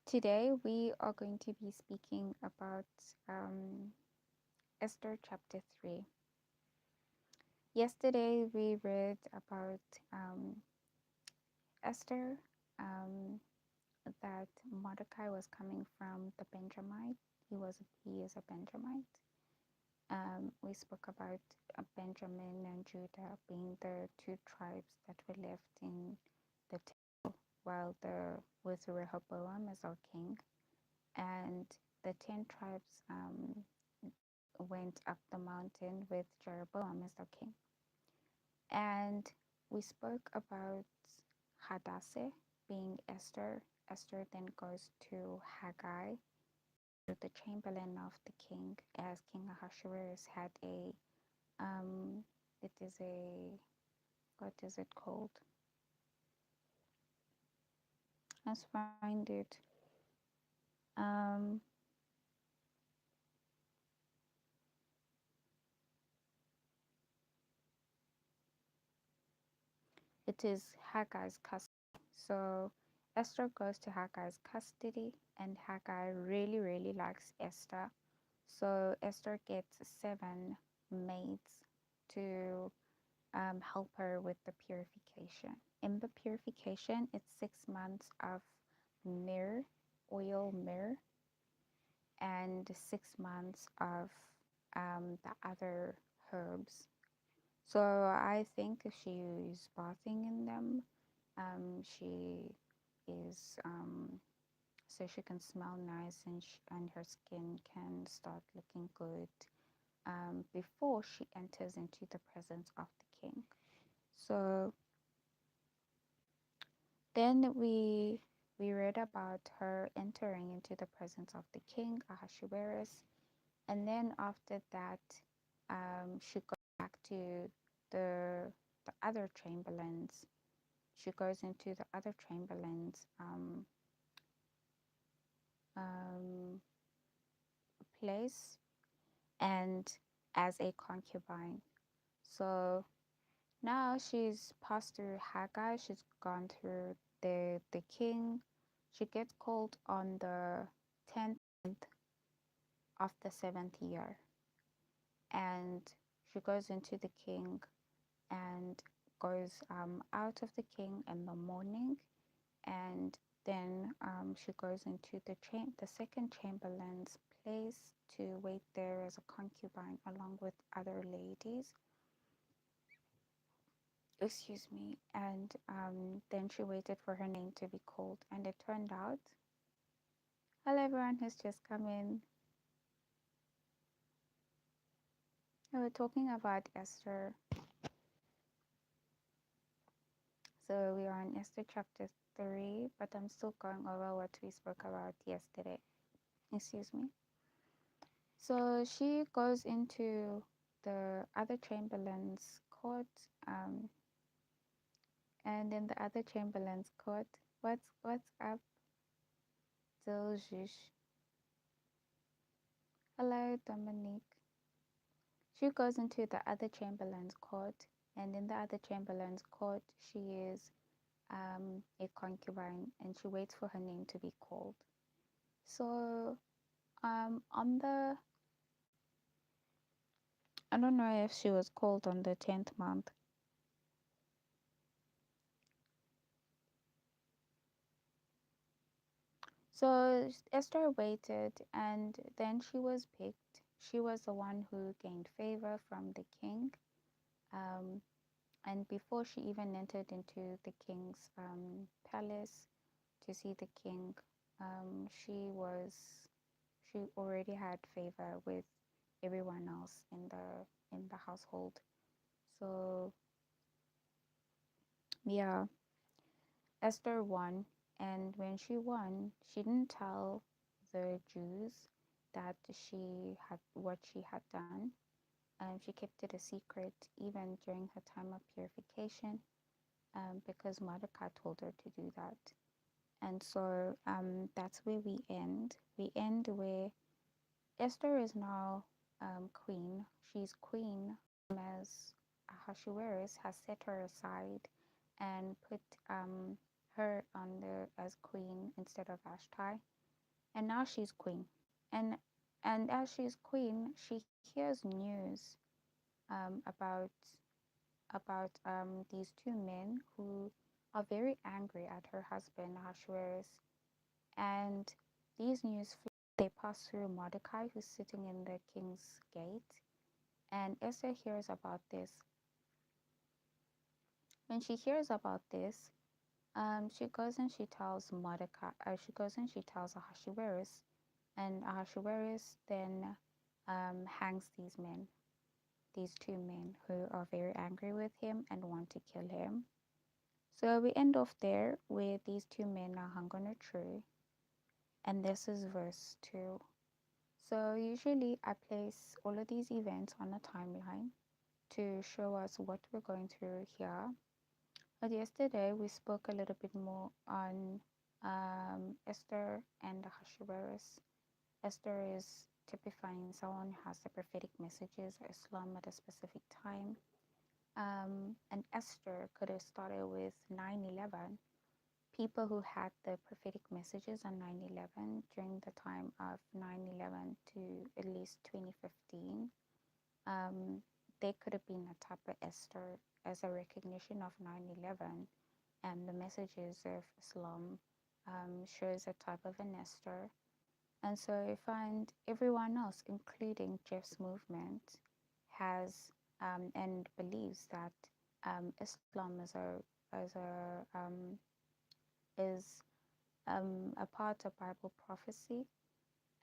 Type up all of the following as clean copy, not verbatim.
Today we are going to be speaking about Esther chapter 3. Yesterday we read about Esther, um, that Mordecai was coming from the Benjamite. He is a Benjamite. We spoke about Benjamin and Judah being the two tribes that were left in the temple while the with Rehoboam as our king, and the 10 tribes went up the mountain with Jeroboam as their king. And we spoke about Hadassah being Esther. Esther then goes to Haggai, the chamberlain of the king, as King Ahasuerus had um, it is a, what is it called? Let's find it. Um, it is Haggai's custody. So Esther goes to Haggai's custody, and Haggai really, really likes Esther. So Esther gets 7 maids to help her with the purification. In the purification, it's 6 months of myrrh, oil myrrh, and 6 months of the other herbs. So I think if she is bathing in them, she is so she can smell nice, and her skin can start looking good before she enters into the presence of the king. So then we read about her entering into the presence of the king Ahasuerus, and then after that, she goes back to the the other chamberlains. She goes into the other chamberlains' um, place, and as a concubine. So now she's passed through Haggai, she's gone through the king. She gets called on the 10th of the 7th year, and she goes into the king and goes out of the king in the morning, and then she goes into the second chamberlain's place to wait there as a concubine along with other ladies. Excuse me. And then she waited for her name to be called, and it turned out, hello everyone who's just come in. We're talking about Esther. So we are in Esther chapter 3, but I'm still going over what we spoke about yesterday. Excuse me. So she goes into the other chamberlain's court, um, and in the other chamberlain's court, what's up, Diljush? Hello, Dominique. She goes into the other chamberlain's court, and in the other chamberlain's court, she is a concubine, and she waits for her name to be called. So, on the I don't know if she was called on the 10th month. So Esther waited, and then she was picked. She was the one who gained favor from the king. Um, and before she even entered into the king's palace to see the king, she already had favor with everyone else in the household. So yeah, Esther won, and when she won, she didn't tell the Jews that she had what she had done. She kept it a secret even during her time of purification, because Mordecai told her to do that. And so that's where we end. We end where Esther is now queen. She's queen, as Ahasuerus has set her aside and put her on the as queen instead of Vashti. and now she's queen. And as she's queen, she hears news about these two men who are very angry at her husband Ahasuerus. And these news they pass through Mordecai, who's sitting in the king's gate. And Esther hears about this. When she hears about this, she goes and she tells Mordecai. She goes and she tells Ahasuerus, and Ahasuerus then hangs these two men who are very angry with him and want to kill him. So we end off there with these two men are hung on a tree, and this is verse 2. So usually I place all of these events on a timeline to show us what we're going through here. But yesterday we spoke a little bit more on Esther and Ahasuerus. Esther is typifying someone who has the prophetic messages of Islam at a specific time. And Esther could have started with 9/11, people who had the prophetic messages on 9/11 during the time of 9/11 to at least 2015. Um, they could have been a type of Esther as a recognition of 9/11, and the messages of Islam shows a type of an Esther. And so I find everyone else, including Jeff's movement, has and believes that Islam is a part of Bible prophecy.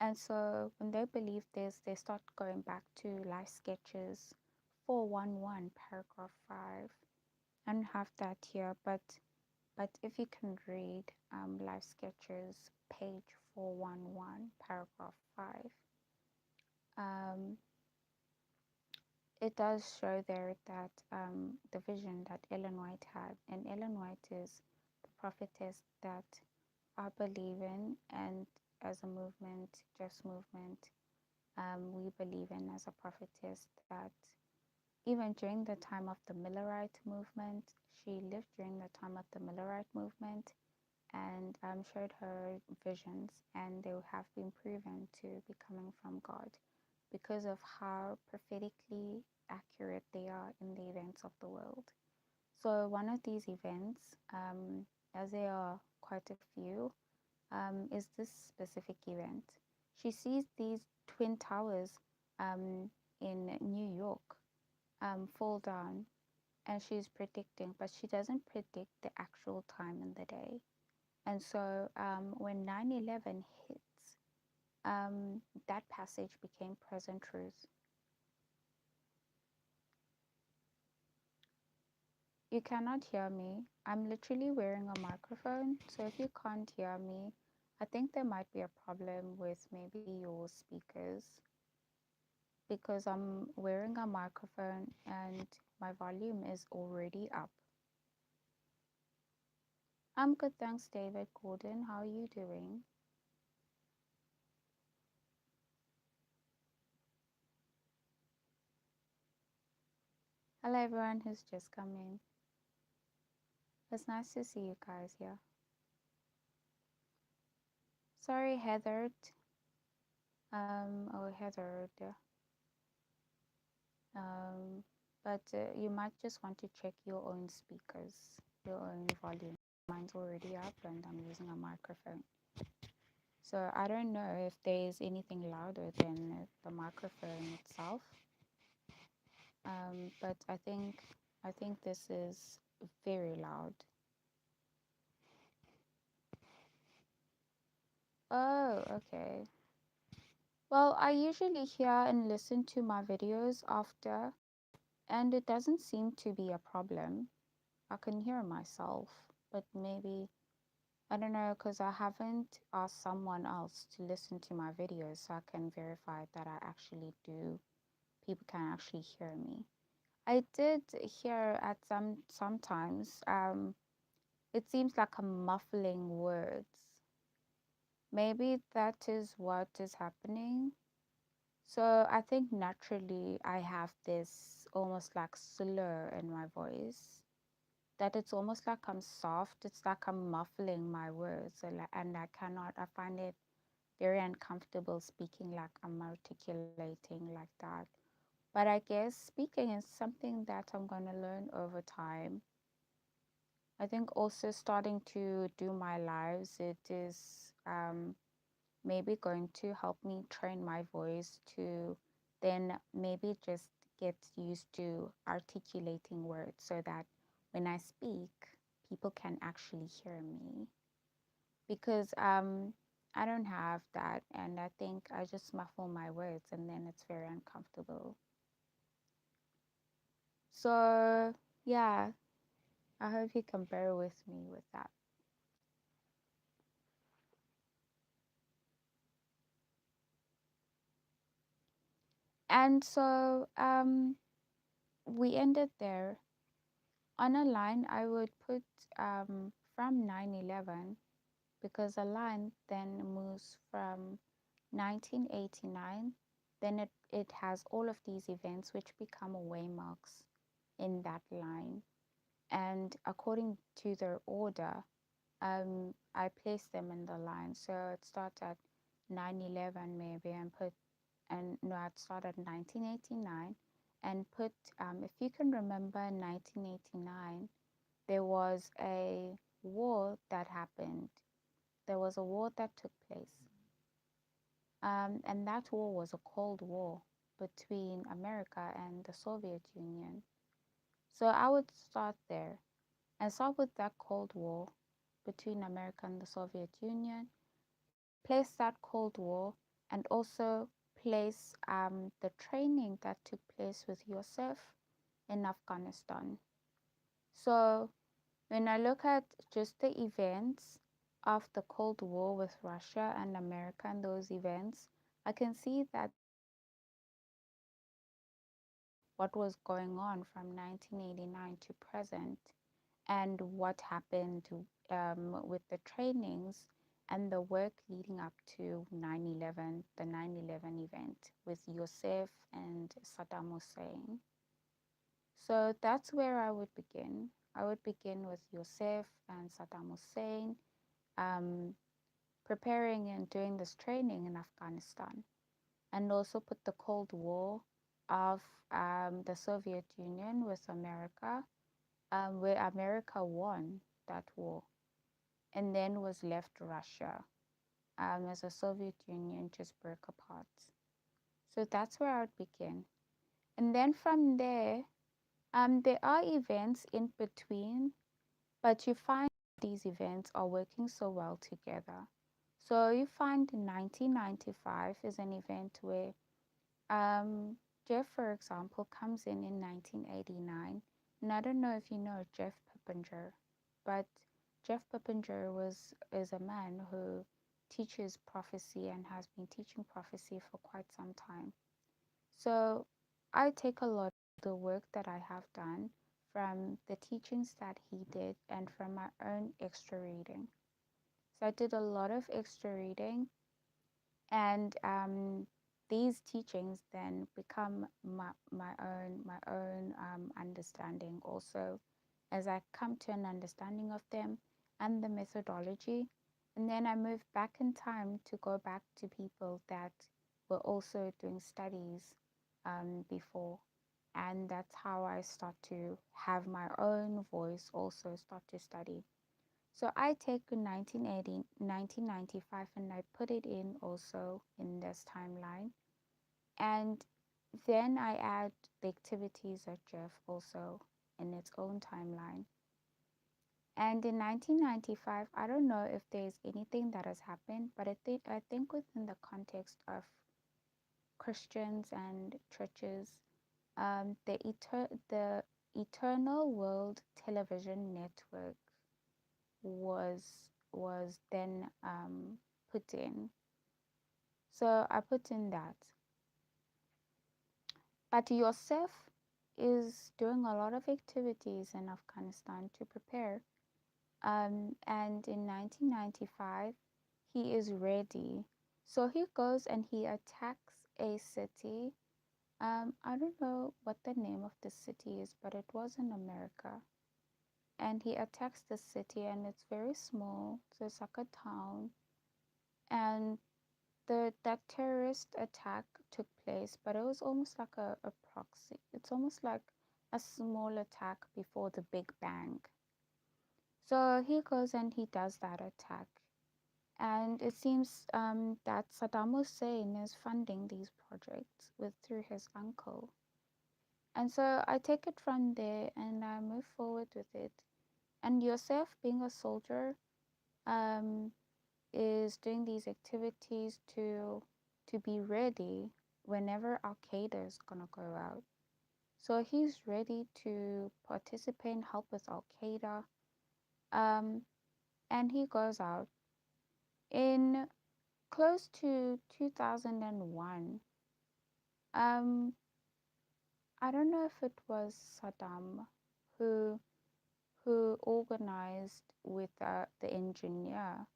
And so when they believe this, they start going back to Life Sketches 411, paragraph 5. I don't have that here, but if you can read Life Sketches, page 411, paragraph 5, um, it does show there that the vision that Ellen White had, and Ellen White is the prophetess that I believe in, and as a movement, just movement, we believe in as a prophetess that even during the time of the Millerite movement, she lived during the time of the Millerite movement and showed her visions, and they have been proven to be coming from God because of how prophetically accurate they are in the events of the world. So, one of these events, as there are quite a few, is this specific event. She sees these twin towers in New York fall down, and she's predicting, but she doesn't predict the actual time and the day. And so when 9/11 hits, that passage became present truth. You cannot hear me. I'm literally wearing a microphone, so if you can't hear me, I think there might be a problem with maybe your speakers because I'm wearing a microphone and my volume is already up. I'm good, thanks, David Gordon. How are you doing? Hello, everyone who's just come in. It's nice to see you guys here. Sorry, Heather. Heather. Um, but you might just want to check your own speakers, your own volume. Mine's already up and I'm using a microphone. So I don't know if there's anything louder than the microphone itself. But I think this is very loud. Oh, okay. Well, I usually hear and listen to my videos after, and it doesn't seem to be a problem. I can hear myself, but maybe, I don't know, because I haven't asked someone else to listen to my videos so I can verify that I actually do, people can actually hear me. I did hear at sometimes, it seems like I'm muffling words. Maybe that is what is happening. So I think naturally I have this almost like slur in my voice, that it's almost like I'm soft. It's like I'm muffling my words, and I cannot. I find it very uncomfortable speaking like I'm articulating like that. But I guess speaking is something that I'm going to learn over time. I think also starting to do my lives, it is maybe going to help me train my voice to then maybe just get used to articulating words so that when I speak, people can actually hear me. Because I don't have that, and I think I just muffle my words and then it's very uncomfortable. So, yeah, I hope you can bear with me with that. And so we ended there. On a line, I would put from 9/11 because a line then moves from 1989. Then it has all of these events which become waymarks in that line. And according to their order, I place them in the line. So it starts at 9/11 maybe and put, and no, I'd start at 1989 and put, if you can remember in 1989, there was a war that happened. There was a war that took place. And that war was a Cold War between America and the Soviet Union. So I would start there and start with that Cold War between America and the Soviet Union, place that Cold War, and also place the training that took place with Yusuf in Afghanistan. So when I look at just the events of the Cold War with Russia and America and those events, I can see that there's a correlation between what was going on from 1989 to present and what happened with the trainings and the work leading up to 9/11, the 9/11 event with Yosef and Saddam Hussein. So that's where I would begin. I would begin with Yosef and Saddam Hussein, um, preparing and doing this training in Afghanistan, and also put the Cold War of the Soviet Union with America, where America won that war, and then was left Russia as the Soviet Union just broke apart. So that's where I would begin. And then from there, there are events in between, but you find these events are working so well together. So you find 1995 is an event where Jeff, for example, comes in 1989. And I don't know if you know Jeff Pippinger, but Jeff Pippinger is a man who teaches prophecy and has been teaching prophecy for quite some time. So I take a lot of the work that I have done from the teachings that he did and from my own extra reading. So I did a lot of extra reading, and these teachings then become my own understanding also, as I come to an understanding of them and the methodology. And then I move back in time to go back to people that were also doing studies before. And that's how I start to have my own voice, also start to study. So I take 1980, 1995, and I put it in also in this timeline. And then I add the activities of Jeff also in its own timeline. And in 1995, I don't know if there's anything that has happened, but I think within the context of Christians and churches, the Eternal World Television Network was then put in. So I put in that. But Yosef is doing a lot of activities in Afghanistan to prepare. And in 1995, he is ready. So he goes and he attacks a city. I don't know what the name of the city is, but it was in America. And he attacks the city, and it's very small. So it's like a town. And the that terrorist attack took place, but it was almost like a proxy. It's almost like a small attack before the Big Bang. So he goes and he does that attack. And it seems that Saddam Hussein is funding these projects with through his uncle. And so I take it from there and I move forward with it. And Yosef, being a soldier, um, is doing these activities to be ready whenever Al Qaeda is gonna go out. So he's ready to participate and help with Al Qaeda. Um, and he goes out in close to 2001. Um, I don't know if it was Saddam who organized with the engineer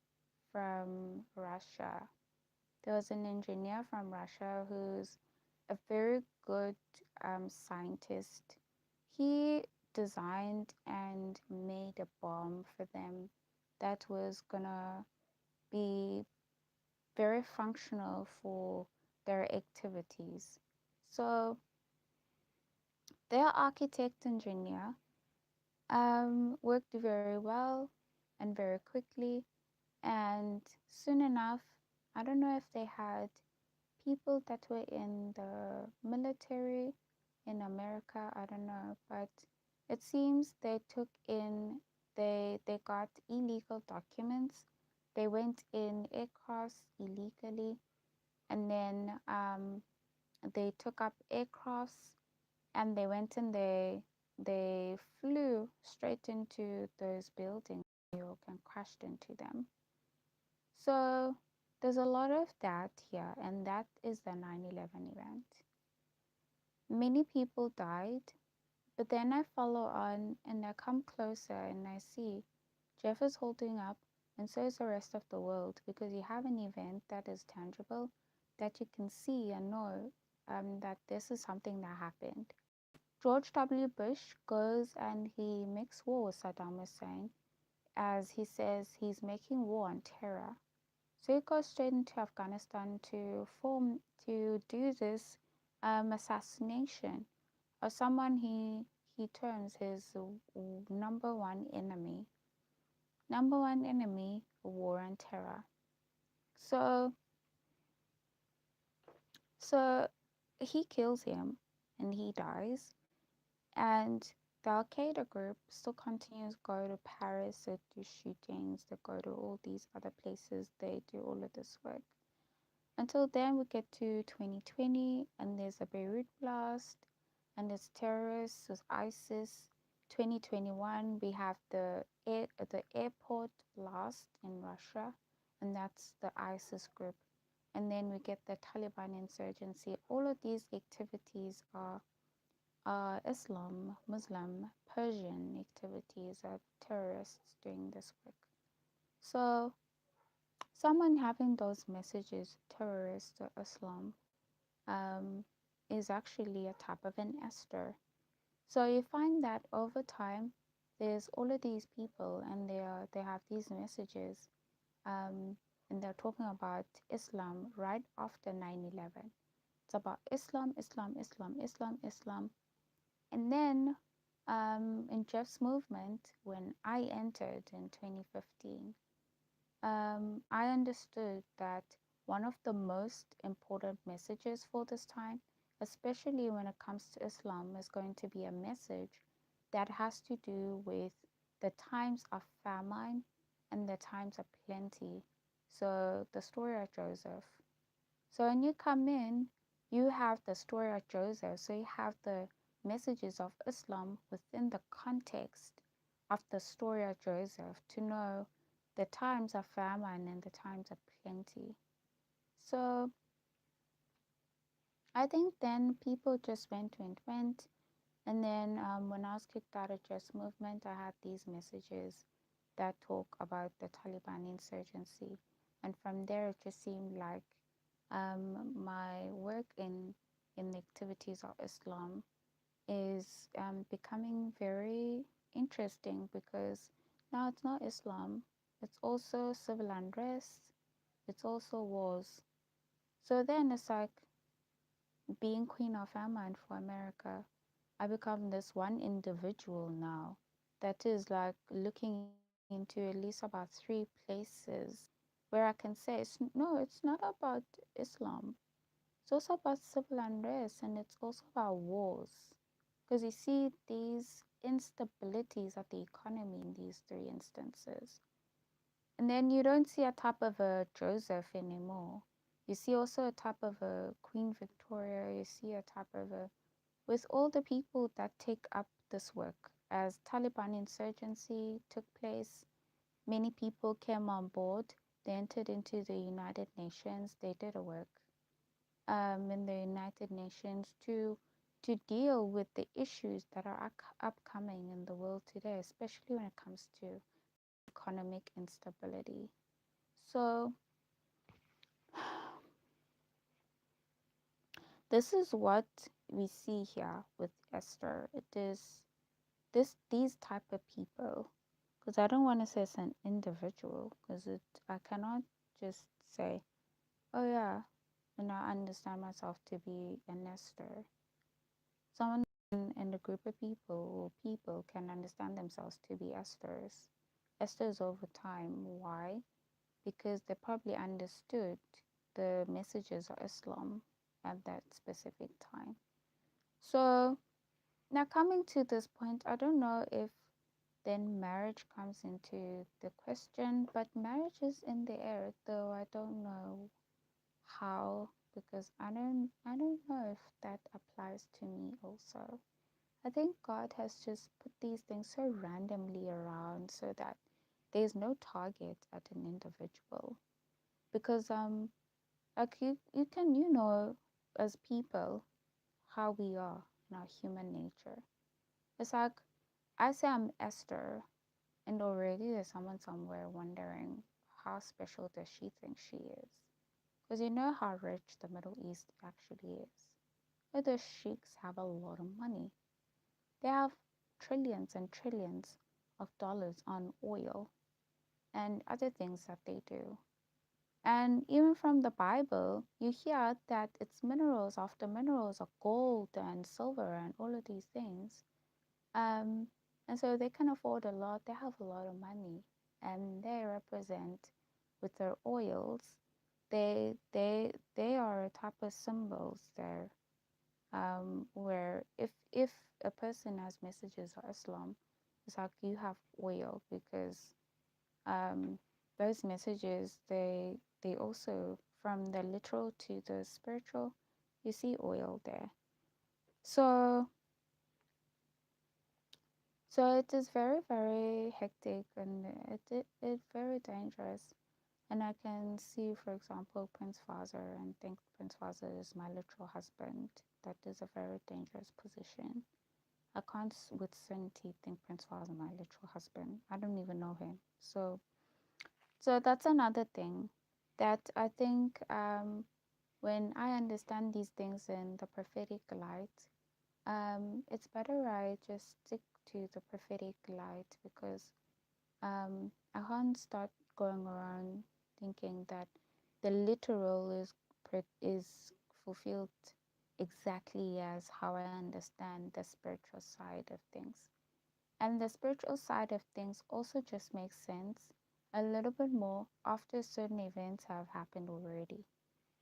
from Russia. There was an engineer from Russia who's a very good scientist. He designed and made a bomb for them that was gonna be very functional for their activities. So their architect engineer worked very well and very quickly, and soon enough, I don't know if they had people that were in the military in America, I don't know, but it seems they took in they got illegal documents. They went in aircrafts illegally, and then they took up aircrafts and they went and they flew straight into those buildings in New York and crashed into them. So there's a lot of that here, and that is the 9/11 event. Many people died, but then I follow on and I come closer and I see Jeff is holding up, and so is the rest of the world, because you have an event that is tangible, that you can see and know that this is something that happened. George W. Bush goes and he makes war with Saddam Hussein, as he says he's making war on terror. So he goes straight into Afghanistan to do this assassination of someone he terms his number one enemy. Number one enemy, war and terror. So so he kills him and he dies. And the Al Qaeda group still continues to go to Paris, they do shootings, they go to all these other places, they do all of this work. Until then, we get to 2020, and there's a Beirut blast, and it's terrorists with ISIS. 2021, we have the airport blast in Russia, and that's the ISIS group. And then we get the Taliban insurgency. All of these activities are Islam, Muslim, Persian activities of terrorists doing this work. So someone having those messages, terrorist or Islam, um, is actually a type of an Esther. So you find that over time, there's all of these people, and they have these messages, um, and they're talking about Islam right after 9/11. It's about Islam, Islam, Islam, Islam, Islam, and then in Jeff's movement, when I entered in 2015, I understood that one of the most important messages for this time, especially when it comes to Islam, is going to be a message that has to do with the times of famine and the times of plenty. So, the story of Joseph. So, when you come in, you have the story of Joseph. So, you have the messages of Islam within the context of the story of Joseph to know the times of famine and the times of plenty. So I think then people just went and went. And then when I was kicked out of Just Movement, I had these messages that talk about the Taliban insurgency. And from there, it just seemed like my work in the activities of Islam is becoming very interesting, because now it's not Islam, it's also civil unrest, it's also wars. So then it's like being Queen of Ammon for America. I become this one individual now that is like looking into at least about three places where I can say no, it's not about Islam. It's also about civil unrest and it's also about wars. Because you see these instabilities of the economy in these three instances. And then you don't see a type of a Joseph anymore. You see also a type of a Queen Victoria. You see a type of a, with all the people that take up this work. As Taliban insurgency took place, many people came on board. They entered into the United Nations. They did a work in the United Nations to deal with the issues that are upcoming in the world today, especially when it comes to economic instability. So this is what we see here with Esther. It is these type of people, because I don't want to say it's an individual, because I cannot just say, oh yeah, I understand myself to be an Esther. Someone in a group of people or people can understand themselves to be Esthers. Esthers over time. Why? Because they probably understood the messages of Islam at that specific time. So now coming to this point, I don't know if then marriage comes into the question, but marriage is in the air, though I don't know how, because I don't know if that applies to me also. I think God has just put these things so randomly around so that there's no target at an individual. Because like you can as people how we are in our human nature. It's like I say I'm Esther and already there's someone somewhere wondering how special does she think she is. Because you know how rich the Middle East actually is. Like the sheiks have a lot of money. They have trillions and trillions of dollars on oil and other things that they do. And even from the Bible, you hear that it's minerals after minerals of gold and silver and all of these things. Um, and so they can afford a lot, they have a lot of money, and they represent with their oils, they are a type of symbols there where if a person has messages of Islam, it's like you have oil because um, those messages they also from the literal to the spiritual, you see oil there. So so it is very very hectic and it's very dangerous. And I can see, for example, Prince Fazer and think Prince Fazer is my literal husband. That is a very dangerous position. I can't with certainty think Prince Fazer is my literal husband. I don't even know him. So that's another thing that I think when I understand these things in the prophetic light, it's better I just stick to the prophetic light because I can't start going around thinking that the literal is fulfilled exactly as how I understand the spiritual side of things. And the spiritual side of things also just makes sense a little bit more after certain events have happened already.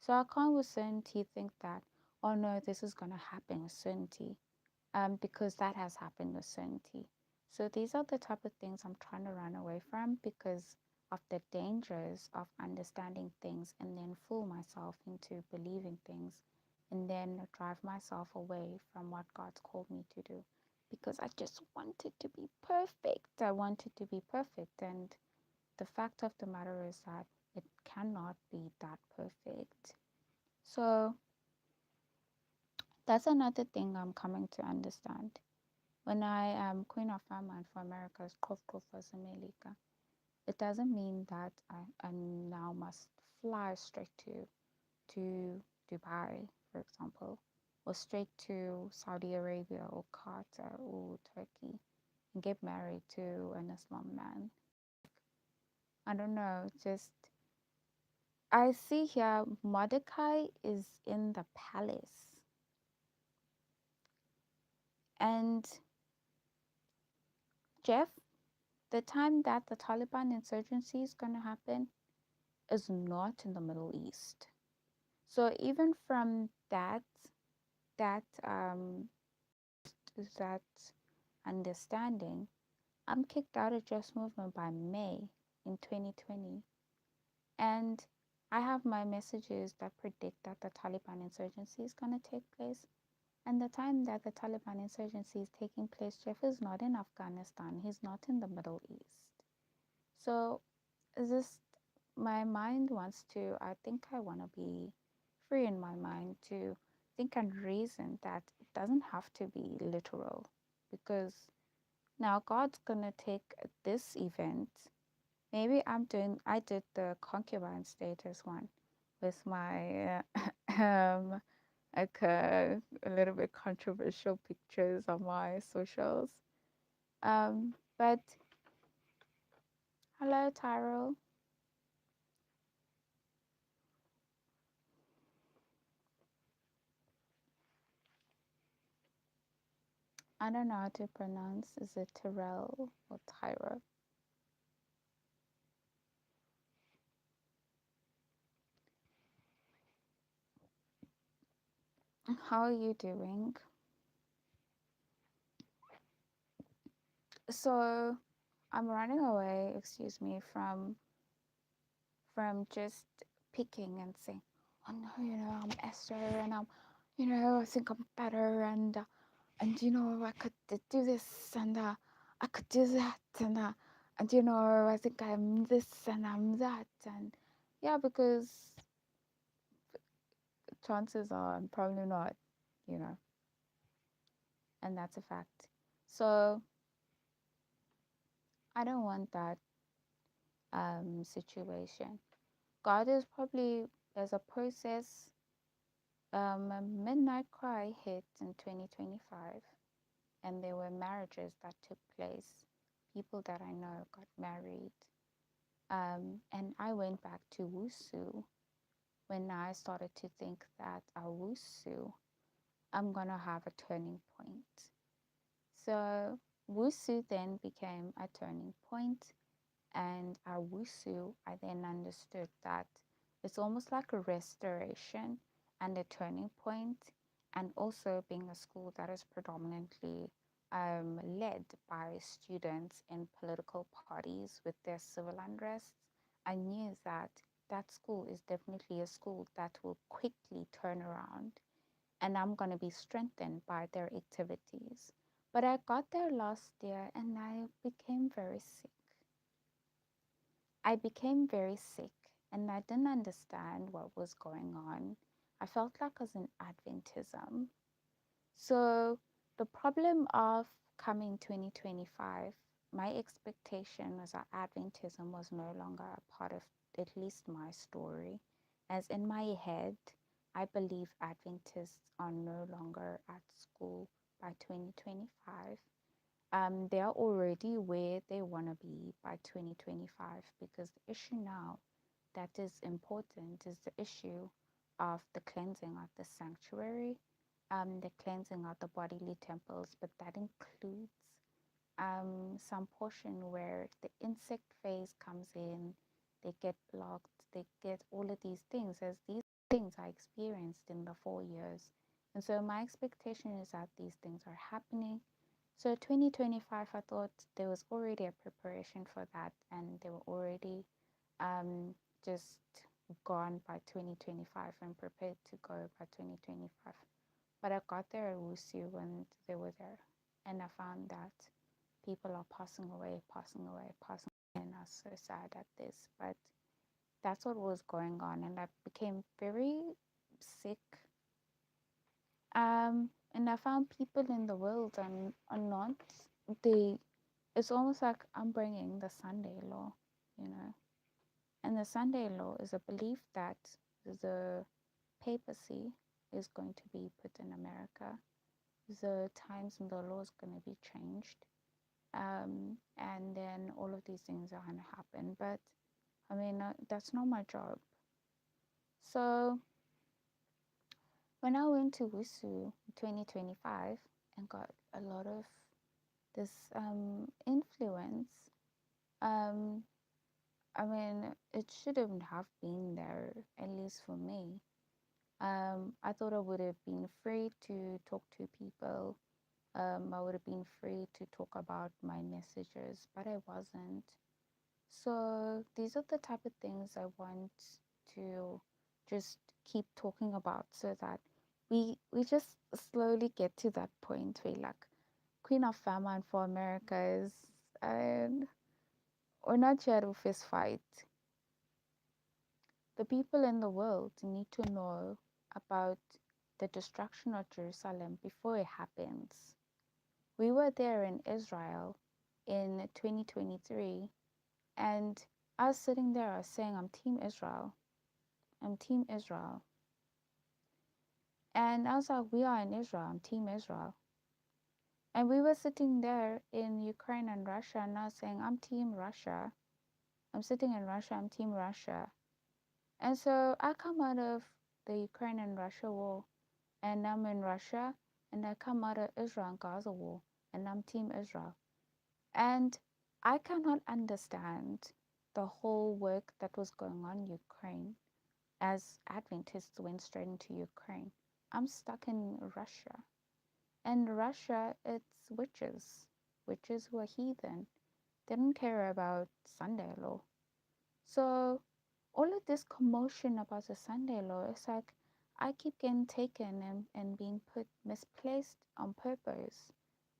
So I can't with certainty think that, oh no, this is going to happen with certainty because that has happened with certainty. So these are the type of things I'm trying to run away from because of the dangers of understanding things and then fool myself into believing things and then drive myself away from what God's called me to do because I just wanted to be perfect. I wanted to be perfect. And the fact of the matter is that it cannot be that perfect. So that's another thing I'm coming to understand. When I am Queen of Amman for America's Kofkofas America, it doesn't mean that I now must fly straight to Dubai, for example, or straight to Saudi Arabia or Qatar or Turkey and get married to an Islam man. I don't know, just I see here Mordecai is in the palace, and Jeff, the time that the Taliban insurgency is going to happen is not in the Middle East. So even from that that understanding, I'm kicked out of Just Movement by May in 2020, and I have my messages that predict that the Taliban insurgency is going to take place. And the time that the Taliban insurgency is taking place, Jeff is not in Afghanistan. He's not in the Middle East. So just my mind wants to, I think I want to be free in my mind to think and reason that it doesn't have to be literal, because now God's gonna take this event. Maybe I did the concubine status one with my like a little bit controversial pictures on my socials. But hello, Tyrell. I don't know how to pronounce. Is it Tyrell or Tyrell? How are you doing? So I'm running away, excuse me, from just picking and saying, oh no, I'm Esther, and I think I'm better, and I could do this, and I could do that, and I think I'm this and I'm that, and yeah, because chances are I'm probably not, you know, and that's a fact. So I don't want that situation. God is probably, there's a process. A midnight cry hit in 2025, and there were marriages that took place. People that I know got married. And I went back to Wusu when I started to think that Wusu, I'm going to have a turning point. So Wusu then became a turning point, and Wusu, I then understood that it's almost like a restoration and a turning point, and also being a school that is predominantly led by students in political parties with their civil unrests. I knew that that school is definitely a school that will quickly turn around, and I'm going to be strengthened by their activities. But I got there last year and I became very sick. I became very sick and I didn't understand what was going on. I felt like I was in Adventism. So, the problem of coming 2025, my expectation was that Adventism was no longer a part of at least my story. As in my head, I believe Adventists are no longer at school by 2025. They are already where they want to be by 2025, because the issue now that is important is the issue of the cleansing of the sanctuary, the cleansing of the bodily temples, but that includes some portion where the insect phase comes in, they get blocked, they get all of these things, as these things I experienced in the 4 years. And so my expectation is that these things are happening. So 2025, I thought there was already a preparation for that, and they were already just gone by 2025 and prepared to go by 2025. But I got there at Wusu when they were there, and I found that people are passing away, passing away, passing away, and I was so sad at this. But that's what was going on, and I became very sick. And I found people in the world and are not, they, it's almost like I'm bringing the Sunday law, you know. And the Sunday law is a belief that the papacy is going to be put in America. The times and the law is going to be changed. And then all of these things are going to happen. But I mean, that's not my job. So when I went to WUSU in 2025 and got a lot of this influence, um, I mean, it shouldn't have been there, at least for me. I thought I would have been free to talk to people. I would have been free to talk about my messages, but I wasn't. So these are the type of things I want to just keep talking about so that we just slowly get to that point where like Queen of Fama and for Americas and we're not here to fist fight. The people in the world need to know about the destruction of Jerusalem before it happens. We were there in Israel in 2023, and I was sitting there, I was saying, I'm Team Israel. I'm Team Israel. And I was like, we are in Israel, I'm Team Israel. And we were sitting there in Ukraine and Russia, and I was saying, I'm Team Russia. I'm sitting in Russia, I'm Team Russia. And so I come out of the Ukraine and Russia war, and I'm in Russia, and I come out of Israel and Gaza war, and I'm Team Israel. And I cannot understand the whole work that was going on in Ukraine as Adventists went straight into Ukraine. I'm stuck in Russia. And Russia, it's witches, witches who are heathen. They don't care about Sunday law. So all of this commotion about the Sunday law is like I keep getting taken and being put misplaced on purpose.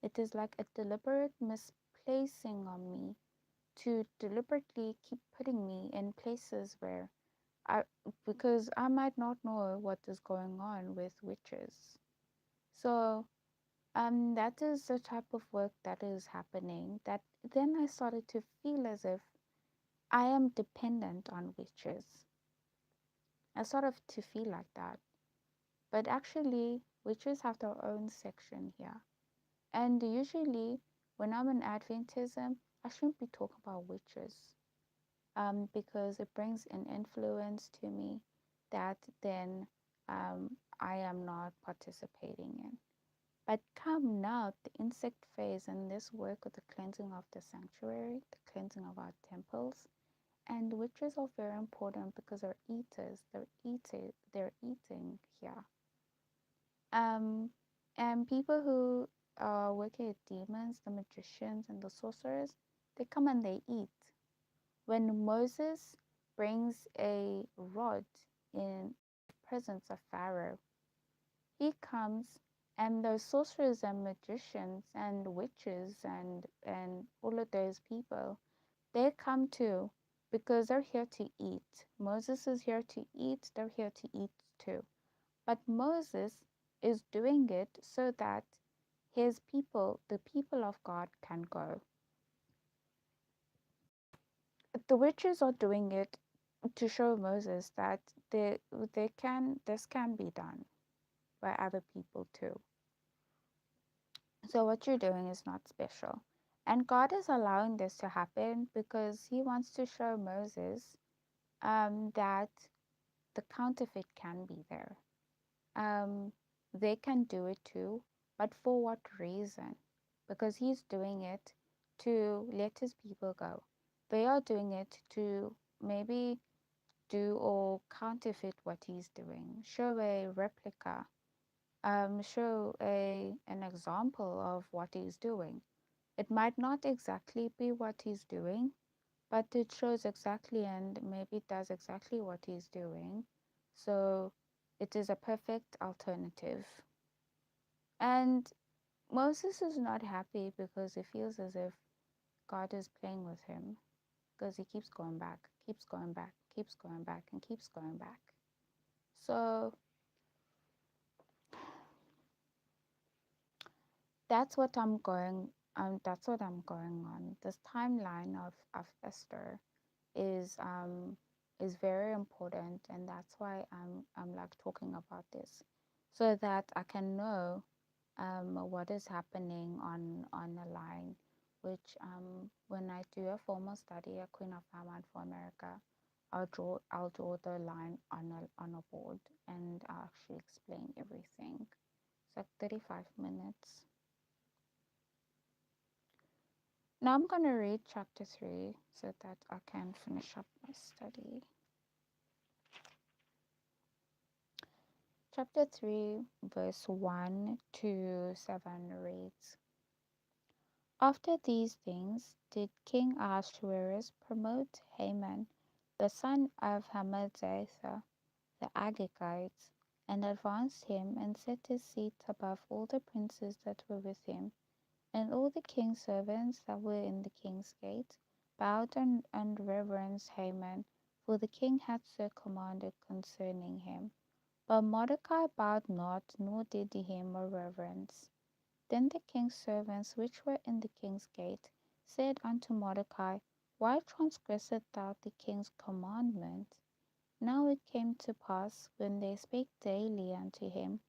It is like a deliberate misplacing on me to deliberately keep putting me in places where I because I might not know what is going on with witches. So that is the type of work that is happening. That then I started to feel as if I am dependent on witches. I sort of to feel like that. But actually, witches have their own section here. And usually, when I'm in Adventism, I shouldn't be talking about witches because it brings an influence to me that then I am not participating in. But come now, the insect phase and this work with the cleansing of the sanctuary, the cleansing of our temples, and witches are very important because they're eaters. They're eating here. Um, and people who are working with demons, the magicians and the sorcerers, they come and they eat. When Moses brings a rod in presence of Pharaoh, he comes and those sorcerers and magicians and witches and all of those people, they come too because they're here to eat. Moses is here to eat, they're here to eat too. But Moses is doing it so that his people, the people of God, can go. The witches are doing it to show Moses that this can be done by other people too. So what you're doing is not special. And God is allowing this to happen because he wants to show Moses that the counterfeit can be there. Um, they can do it too, but for what reason? Because he's doing it to let his people go. They are doing it to maybe do or counterfeit what he's doing, show a replica, show an example of what he's doing. It might not exactly be what he's doing, but it shows exactly and maybe does exactly what he's doing. So it is a perfect alternative. And Moses is not happy because he feels as if God is playing with him because he keeps going back, keeps going back, keeps going back, and keeps going back. So that's what I'm going that's what I'm going on. This timeline of Esther is very important, and that's why I'm like talking about this so that I can know what is happening on the line, which when I do a formal study at Queen of Fama for America, I'll draw the line on a board, and I'll actually explain everything. It's like 35 minutes. Now I'm going to read chapter 3 so that I can finish up my study. Chapter 3, verse 1 to 7 reads: After these things did King Ahasuerus promote Haman, the son of Hammedatha, the Agagite, and advanced him, and set his seat above all the princes that were with him. And all the king's servants that were in the king's gate bowed and reverenced Haman, for the king had so commanded concerning him. But Mordecai bowed not, nor did he him a reverence. Then the king's servants which were in the king's gate said unto Mordecai, Why transgressest thou the king's commandment? Now it came to pass, when they spake daily unto him,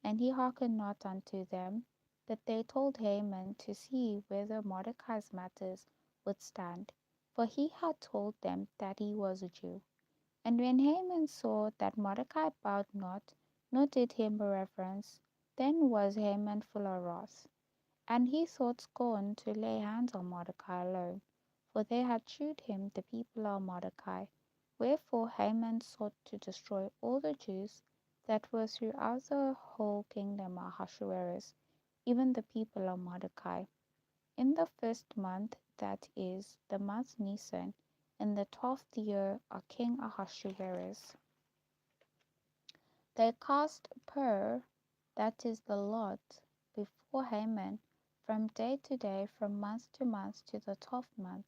and he hearkened not unto them, that they told Haman to see whether Mordecai's matters would stand, for he had told them that he was a Jew. And when Haman saw that Mordecai bowed not, nor did him reverence, then was Haman full of wrath. And he thought scorn to lay hands on Mordecai alone, for they had shewed him the people of Mordecai. Wherefore Haman sought to destroy all the Jews that were throughout the whole kingdom of Ahasuerus, even the people of Mordecai. In the first month, that is, the month Nisan, in the 12th year of King Ahasuerus, they cast pur, that is the lot, before Haman, from day to day, from month to month, to the 12th month,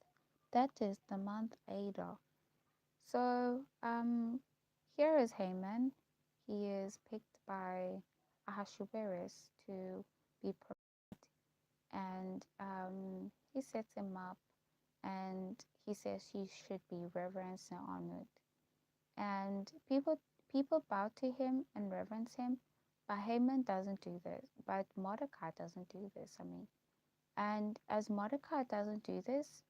that is the month Adar. So here is Haman. He is picked by Ahasuerus to be and he sets him up, and he says he should be reverenced and honored. And people bow to him and reverence him, but Haman doesn't do this. But Mordecai doesn't do this. And as Mordecai doesn't do this,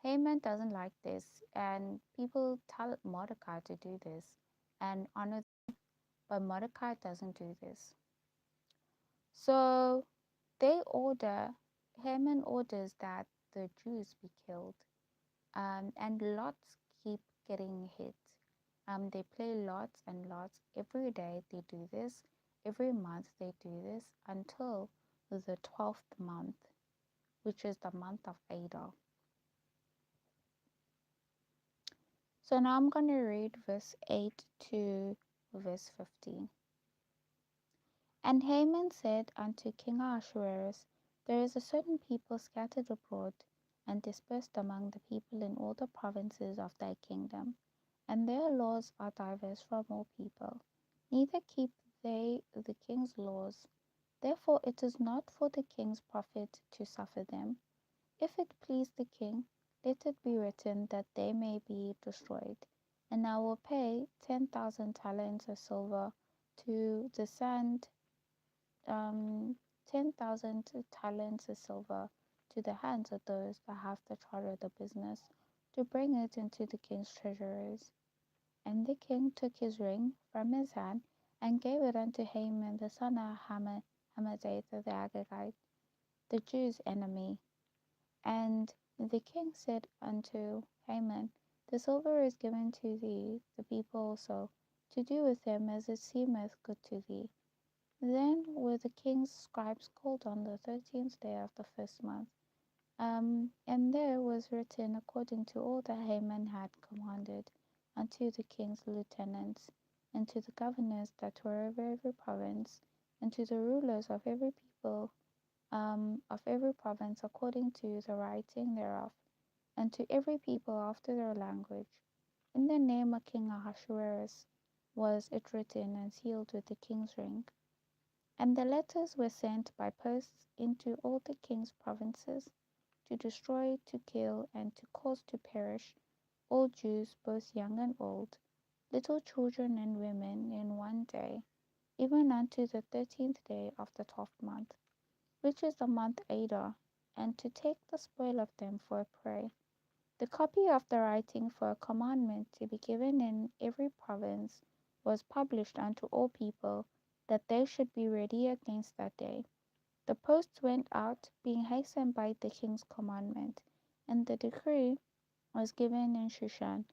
Haman doesn't like this, and people tell Mordecai to do this and honor them, but Mordecai doesn't do this. So Haman orders that the Jews be killed, and lots keep getting hit. They play lots and lots every day. They do this every month. They do this until the 12th month, which is the month of Adar. So now I'm going to read verse 8 to verse 15. And Haman said unto King Ahasuerus, There is a certain people scattered abroad and dispersed among the people in all the provinces of thy kingdom, and their laws are diverse from all people, neither keep they the king's laws. Therefore it is not for the king's profit to suffer them. If it please the king, let it be written that they may be destroyed. And I will pay 10,000 talents of silver to the sand, 10,000 talents of silver to the hands of those that have the charge of the business, to bring it into the king's treasuries. And the king took his ring from his hand, and gave it unto Haman the son of Hammedatha the Agagite, the Jews' enemy. And the king said unto Haman, The silver is given to thee, the people also, to do with them as it seemeth good to thee. Then were the king's scribes called on the 13th day of the first month, and there was written according to all that Haman had commanded, unto the king's lieutenants, and to the governors that were over every province, and to the rulers of every people, of every province according to the writing thereof, and to every people after their language. In the name of King Ahasuerus was it written and sealed with the king's ring. And the letters were sent by posts into all the king's provinces, to destroy, to kill, and to cause to perish all Jews, both young and old, little children and women, in one day, even unto the 13th day of the 12th month, which is the month Adar, and to take the spoil of them for a prey. The copy of the writing for a commandment to be given in every province was published unto all people, that they should be ready against that day. The posts went out, being hastened by the king's commandment, and the decree was given in Shushan,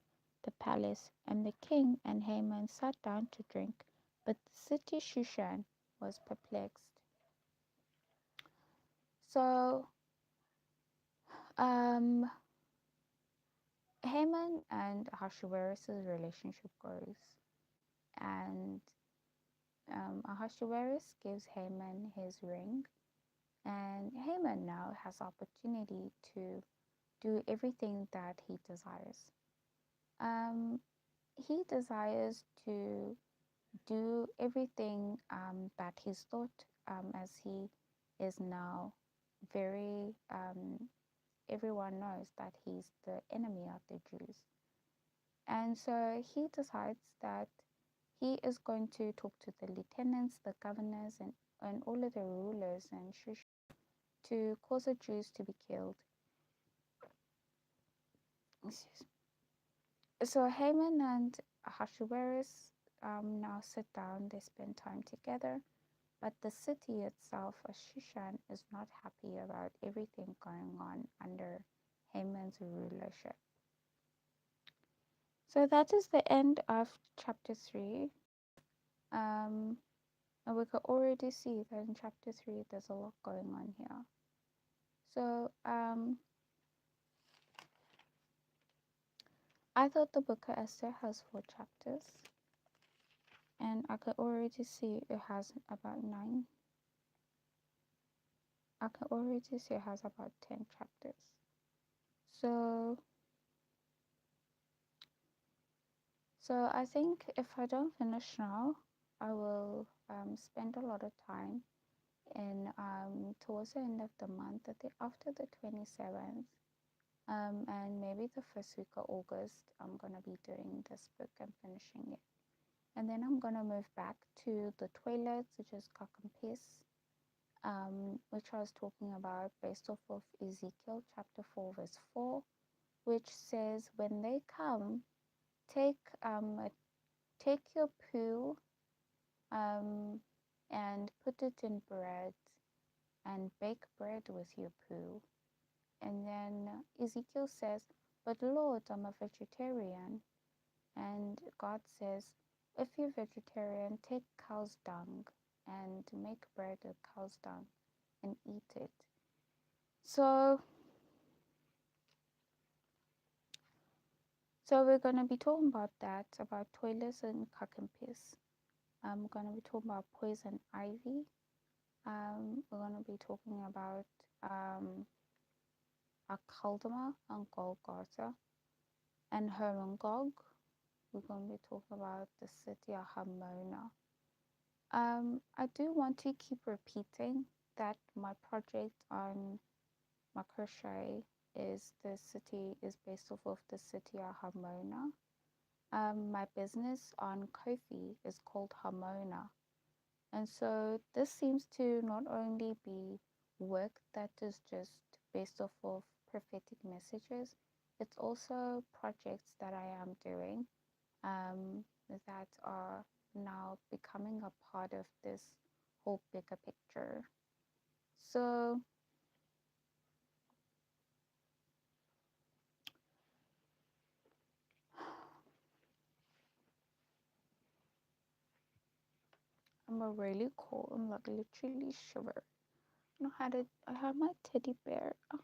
the palace, and the king and Haman sat down to drink, but the city Shushan was perplexed. So, um, Haman and Ahasuerus' relationship grows, and Ahasuerus gives Haman his ring, and Haman now has opportunity to do everything that he desires. Um, he desires to do everything that he's thought, as he is now very, everyone knows that he's the enemy of the Jews. And so he decides that he is going to talk to the lieutenants, the governors, and all of the rulers and to cause the Jews to be killed. So Haman and Ahasuerus now sit down, they spend time together, but the city itself, Shushan, is not happy about everything going on under Haman's rulership. So that is the end of chapter 3. Um, and we can already see that in chapter 3 there's a lot going on here. So I thought the book of Esther has 4 chapters, and I could already see it has about 9. I can already see it has about 10 chapters. So I think if I don't finish now, I will spend a lot of time in towards the end of the month, after the 27th, and maybe the first week of August, I'm gonna be doing this book and finishing it. And then I'm gonna move back to the toilets, which is cock and piss, which I was talking about based off of Ezekiel chapter 4 verse 4, which says, when they come, take take your poo and put it in bread and bake bread with your poo. And then Ezekiel says, but Lord, I'm a vegetarian. And God says, if you're vegetarian, take cow's dung and make bread with cow's dung and eat it. So we're going to be talking about that, about toilets and cock and piss. I'm going to be talking about poison ivy. We're going to be talking about Akaldama and Golgotha and Hermongog. We're going to be talking about the city of Hamona. I do want to keep repeating that my project on my crochet is based off of the city of Hamona. My business on Ko-fi is called Hamona. And so this seems to not only be work that is just based off of prophetic messages, it's also projects that I am doing that are now becoming a part of this whole bigger picture. So I'm a really cold. I'm like literally shiver. I have my teddy bear. Oh,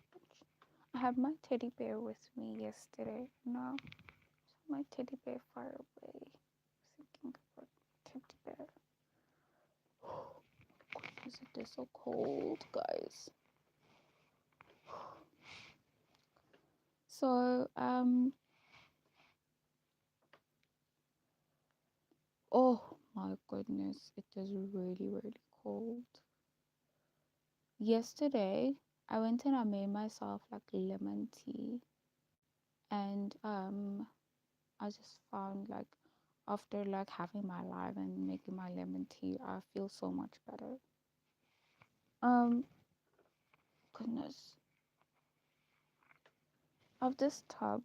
I have my teddy bear with me yesterday. No, my teddy bear far away. Thinking about teddy bear. Goodness, it is so cold, guys. So oh my goodness, it is really really cold. Yesterday I went and I made myself like lemon tea, and I just found like after like having my life and making my lemon tea, I feel so much better. Goodness. of this tub.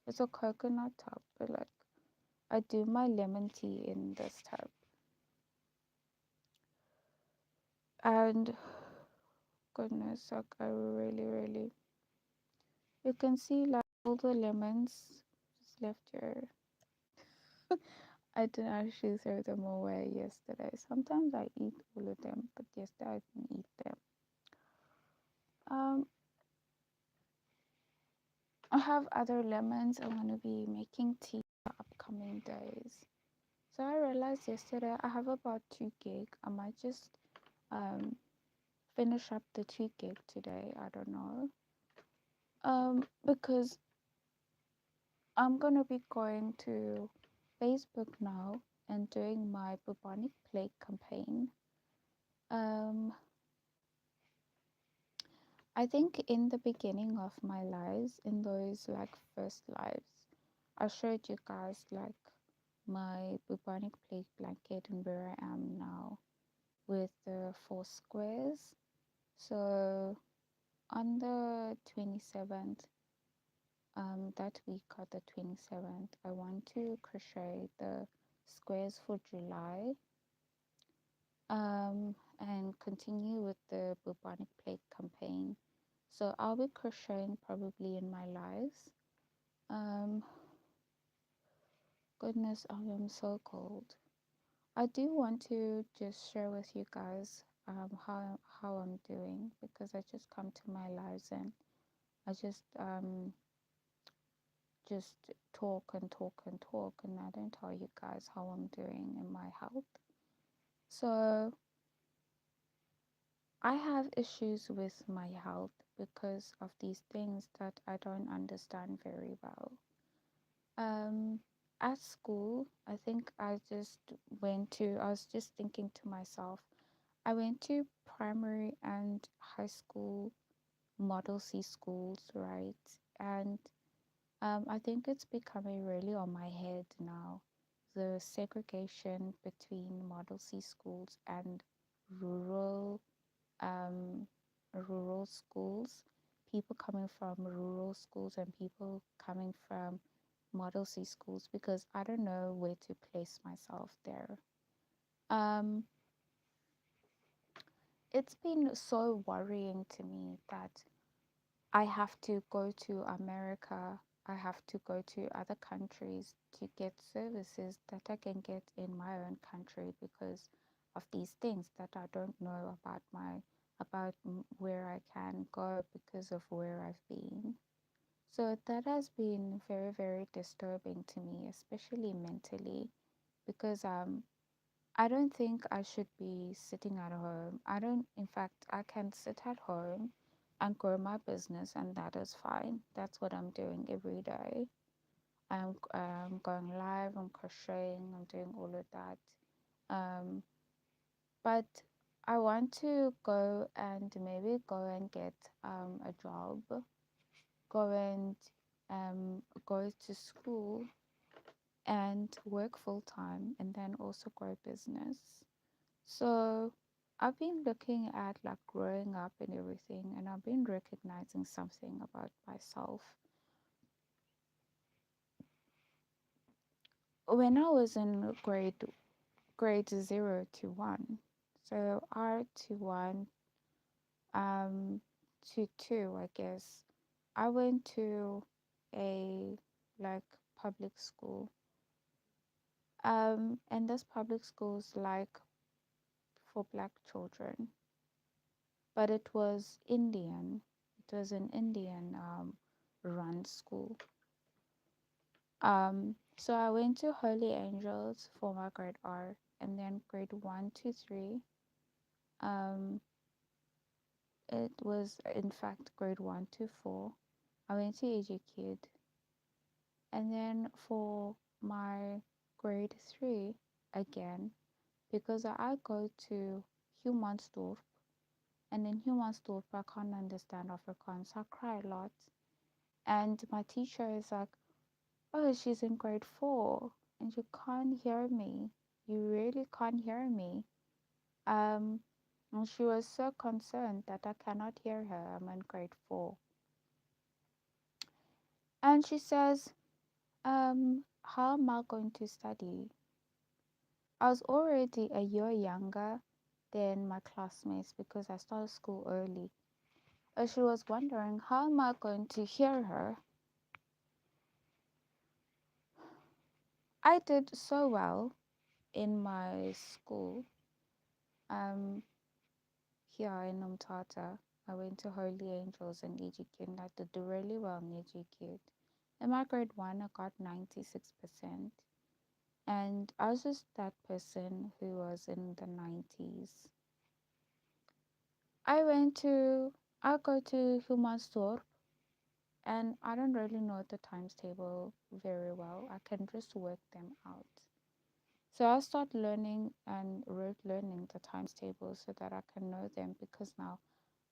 It's a coconut tub, but like I do my lemon tea in this tub. And goodness, like I really, really, you can see like all the lemons just left here. I didn't actually throw them away yesterday. Sometimes I eat all of them, but yesterday I didn't eat them. Um, I have other lemons. I'm gonna be making tea the upcoming days. So I realized yesterday I have about 2 gig. I might just um finish up the 2 gig today. I don't know. Because I'm gonna be going to Facebook now and doing my bubonic plague campaign. Um, I think in the beginning of my lives, in those like first lives, I showed you guys like my bubonic plague blanket and where I am now with the 4 squares. So on the 27th, that week of the 27th, I want to crochet the squares for July, and continue with the bubonic plague campaign. So I'll be crocheting probably in my lives. Um, goodness, I am so cold. I do want to just share with you guys how I'm doing because I just come to my lives and I just talk and talk and talk and I don't tell you guys how I'm doing in my health. So I have issues with my health because of these things that I don't understand very well. Um, at school, I think I was just thinking to myself, I went to primary and high school Model C schools, right? And I think it's becoming really on my head now. The segregation between Model C schools and rural um, rural schools, people coming from rural schools and people coming from Model C schools because I don't know where to place myself there. Um, it's been so worrying to me that I have to go to America, I have to go to other countries to get services that I can get in my own country because of these things that I don't know about where I can go because of where I've been. So that has been very, very disturbing to me, especially mentally, because I don't think I should be sitting at home. In fact, I can sit at home and grow my business, and that is fine. That's what I'm doing every day. I'm going live, I'm crocheting, I'm doing all of that. Um, but I want to go and maybe go and get a job, go and go to school and work full time, and then also grow business. So I've been looking at like growing up and everything, and I've been recognizing something about myself. When I was in grade 0 to 1, so R to 1, to 2, I guess, I went to a like public school. And this public school is like for black children, but it was Indian. It was an Indian run school. So I went to Holy Angels for my grade R, and then grade 1 to 3. Um, it was in fact grade 1 to 4. I went to Kid, and then for my grade 3 again, because I go to Humansdorp, and in Humansdorp I can't understand Afrikaans, so I cry a lot. And my teacher is like, "Oh, she's in grade 4 and you can't hear me. You really can't hear me." Um, and she was so concerned that I cannot hear her. I'm in grade 4. And she says, how am I going to study? I was already a year younger than my classmates because I started school early. And she was wondering, how am I going to hear her? I did so well in my school um, here in Umtata. I went to Holy Angels and EGQ and I did really well in EGQ. In my grade 1, I got 96%. And I was just that person who was in the 90s. I went to, I go to Humansdorp and I don't really know the times table very well. I can just work them out. So I start learning and learning the times tables so that I can know them because now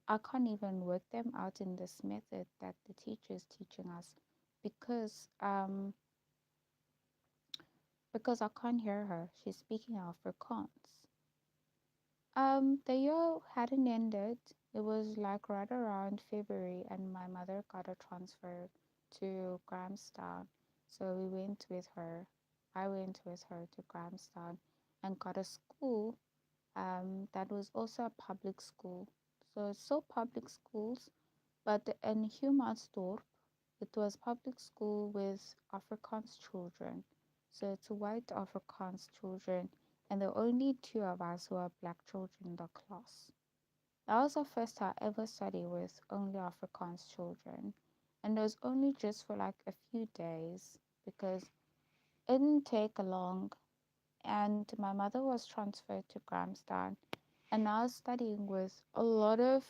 I can't even work them out in this method that the teacher is teaching us because um because I can't hear her. She's speaking Afrikaans. The year hadn't ended. It was like right around February, and my mother got a transfer to Grahamstown. So we went with her. I went with her to Grahamstown and got a school that was also a public school. So it's still public schools, but in Humansdorp, it was public school with Afrikaans children. So it's white Afrikaans children, and there were only two of us who were black children in the class. That was the first time I ever studied with only Afrikaans children, and it was only just for like a few days because it didn't take long. And my mother was transferred to Grahamstown, and I was studying with a lot of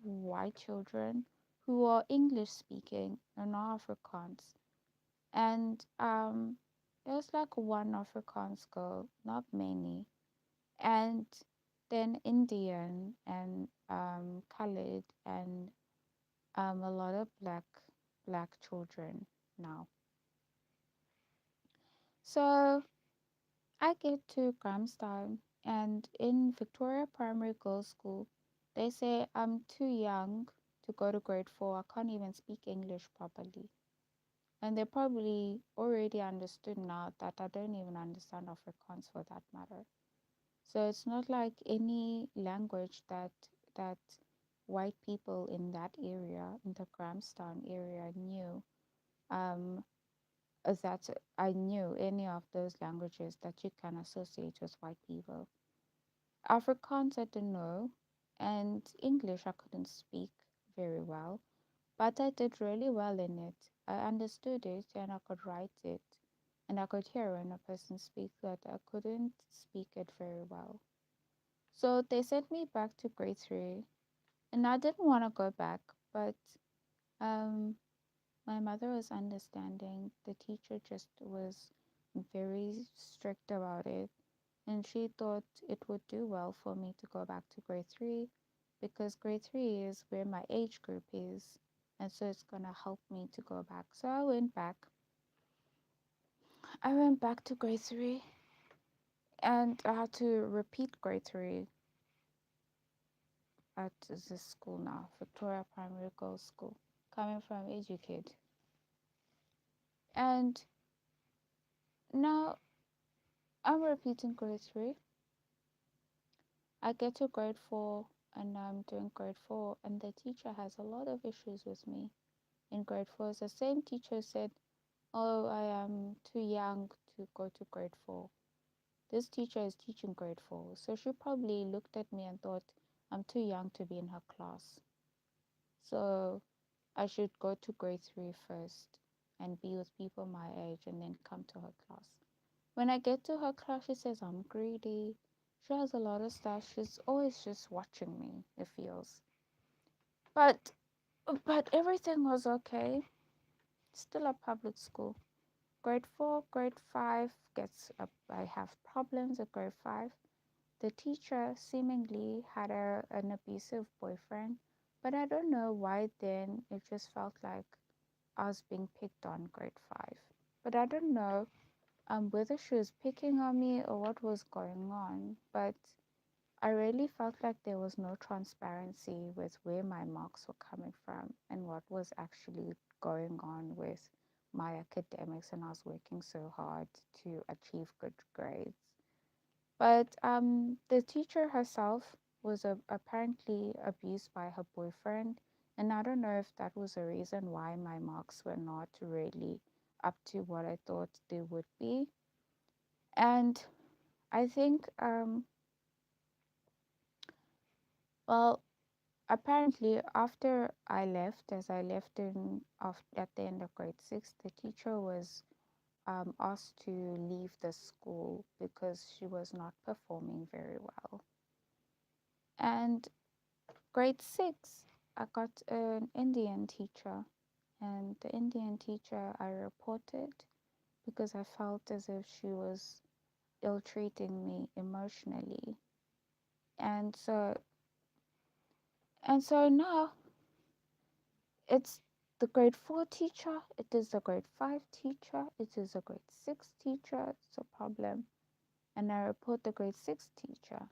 white children who are English speaking and not Afrikaans. And it was like one Afrikaans girl, not many. And then Indian and colored and a lot of black children now. So I get to Grahamstown and in Victoria Primary Girls School, they say I'm too young to go to grade 4. I can't even speak English properly. And they probably already understood now that I don't even understand Afrikaans for that matter. So it's not like any language that white people in that area, in the Grahamstown area, knew. Um, that I knew any of those languages that you can associate with white people. Afrikaans I didn't know, and English I couldn't speak very well, but I did really well in it. I understood it and I could write it, and I could hear when a person speaks, but I couldn't speak it very well. So they sent me back to grade 3, and I didn't want to go back, but um, my mother was understanding. The teacher just was very strict about it, and she thought it would do well for me to go back to grade 3 because grade 3 is where my age group is, and so it's going to help me to go back. So I went back. I went back to grade 3 and I had to repeat grade 3 at this school now, Victoria Primary Girls School, coming from Educate. And now I'm repeating grade 3. I get to grade 4 and I'm doing grade 4, and the teacher has a lot of issues with me in grade 4. It's the same teacher said, oh, I am too young to go to grade 4. This teacher is teaching grade 4, so she probably looked at me and thought I'm too young to be in her class. So I should go to grade 3 first and be with people my age and then come to her class. When I get to her class, she says I'm greedy. She has a lot of stuff. She's always just watching me, it feels. But everything was okay. Still a public school. Grade 4, grade 5 gets up. I have problems at grade 5. The teacher seemingly had an abusive boyfriend, but I don't know why then it just felt like I was being picked on grade 5. But I don't know whether she was picking on me or what was going on. But I really felt like there was no transparency with where my marks were coming from and what was actually going on with my academics, and I was working so hard to achieve good grades. But the teacher herself was apparently abused by her boyfriend, and I don't know if that was a reason why my marks were not really up to what I thought they would be. And I think, well, apparently after I left, as I left at the end of grade six, the teacher was asked to leave the school because she was not performing very well. And grade six, I got an Indian teacher, and the Indian teacher I reported because I felt as if she was ill treating me emotionally. And so now it's the grade four teacher, it is the grade five teacher, it is a grade six teacher, it's a problem. And I report the grade six teacher.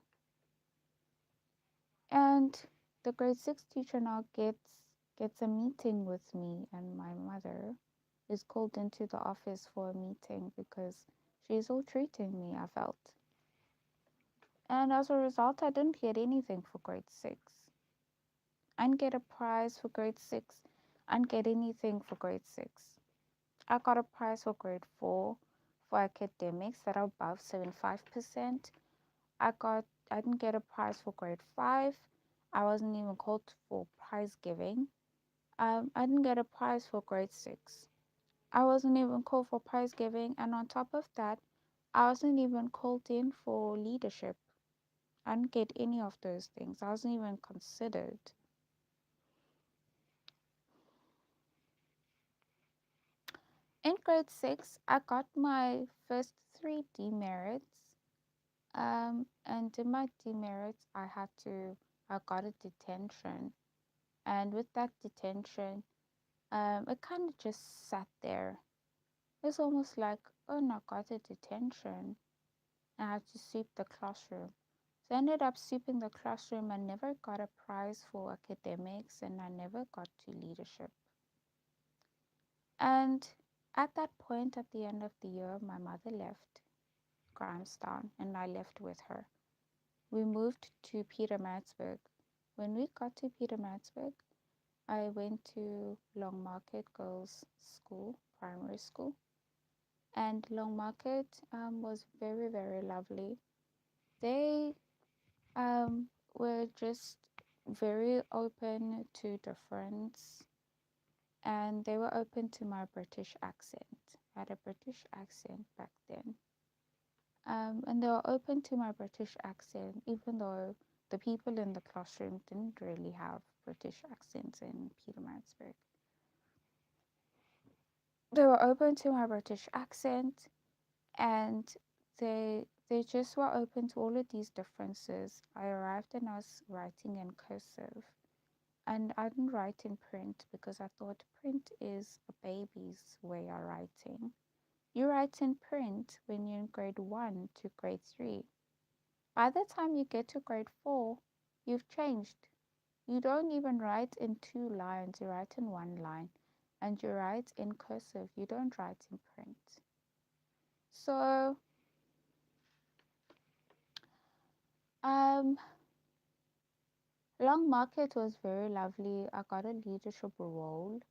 And the grade six teacher now gets a meeting with me, and my mother is called into the office for a meeting because she's ill treating me, I felt. And as a result, I didn't get anything for grade six. I didn't get a prize for grade six. I didn't get anything for grade six. I got a prize for grade four for academics that are above 75%. I didn't get a prize for grade five. I wasn't even called for prize giving. I didn't get a prize for grade six. I wasn't even called for prize giving, and on top of that, I wasn't even called in for leadership. I didn't get any of those things. I wasn't even considered. In grade six, I got my first three demerits. And in my demerits, I got a detention. And with that detention, it kind of just sat there. It's almost like, oh no, I got a detention. I had to sweep the classroom. So I ended up sweeping the classroom. I never got a prize for academics, and I never got to leadership. And at that point, at the end of the year, my mother left Grahamstown and I left with her. We moved to Pietermaritzburg. When we got to Pietermaritzburg, I went to Long Market Girls School, primary school. And Long Market was very, very lovely. They were just very open to difference, and they were open to my British accent. I had a British accent back then. And they were open to my British accent, even though the people in the classroom didn't really have British accents in Pietermaritzburg. They were open to my British accent, and they just were open to all of these differences. I arrived and I was writing in cursive, and I didn't write in print because I thought print is a baby's way of writing. You write in print when you're in grade 1 to grade 3. By the time you get to grade 4, you've changed. You don't even write in 2 lines, you write in 1 line, and you write in cursive, you don't write in print. So, um, Long Market was very lovely. I got a leadership role,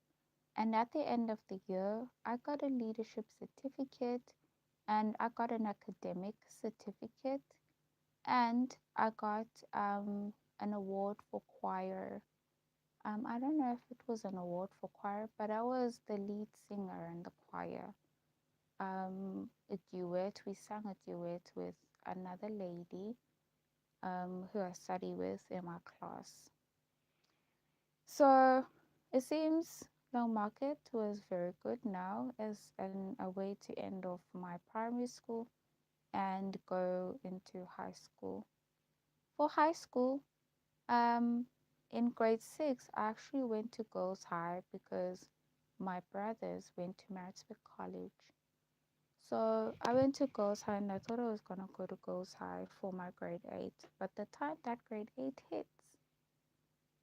and at the end of the year, I got a leadership certificate, and I got an academic certificate, and I got an award for choir. I don't know if it was an award for choir, but I was the lead singer in the choir. A duet, we sang a duet with another lady who I study with in my class. So it seems Long Market was very good now as a way to end off my primary school and go into high school. For high school, in grade six, I actually went to Girls High because my brothers went to Maritzburg College. So I went to Girls High and I thought I was gonna go to Girls High for my grade eight. But the time that grade eight hits,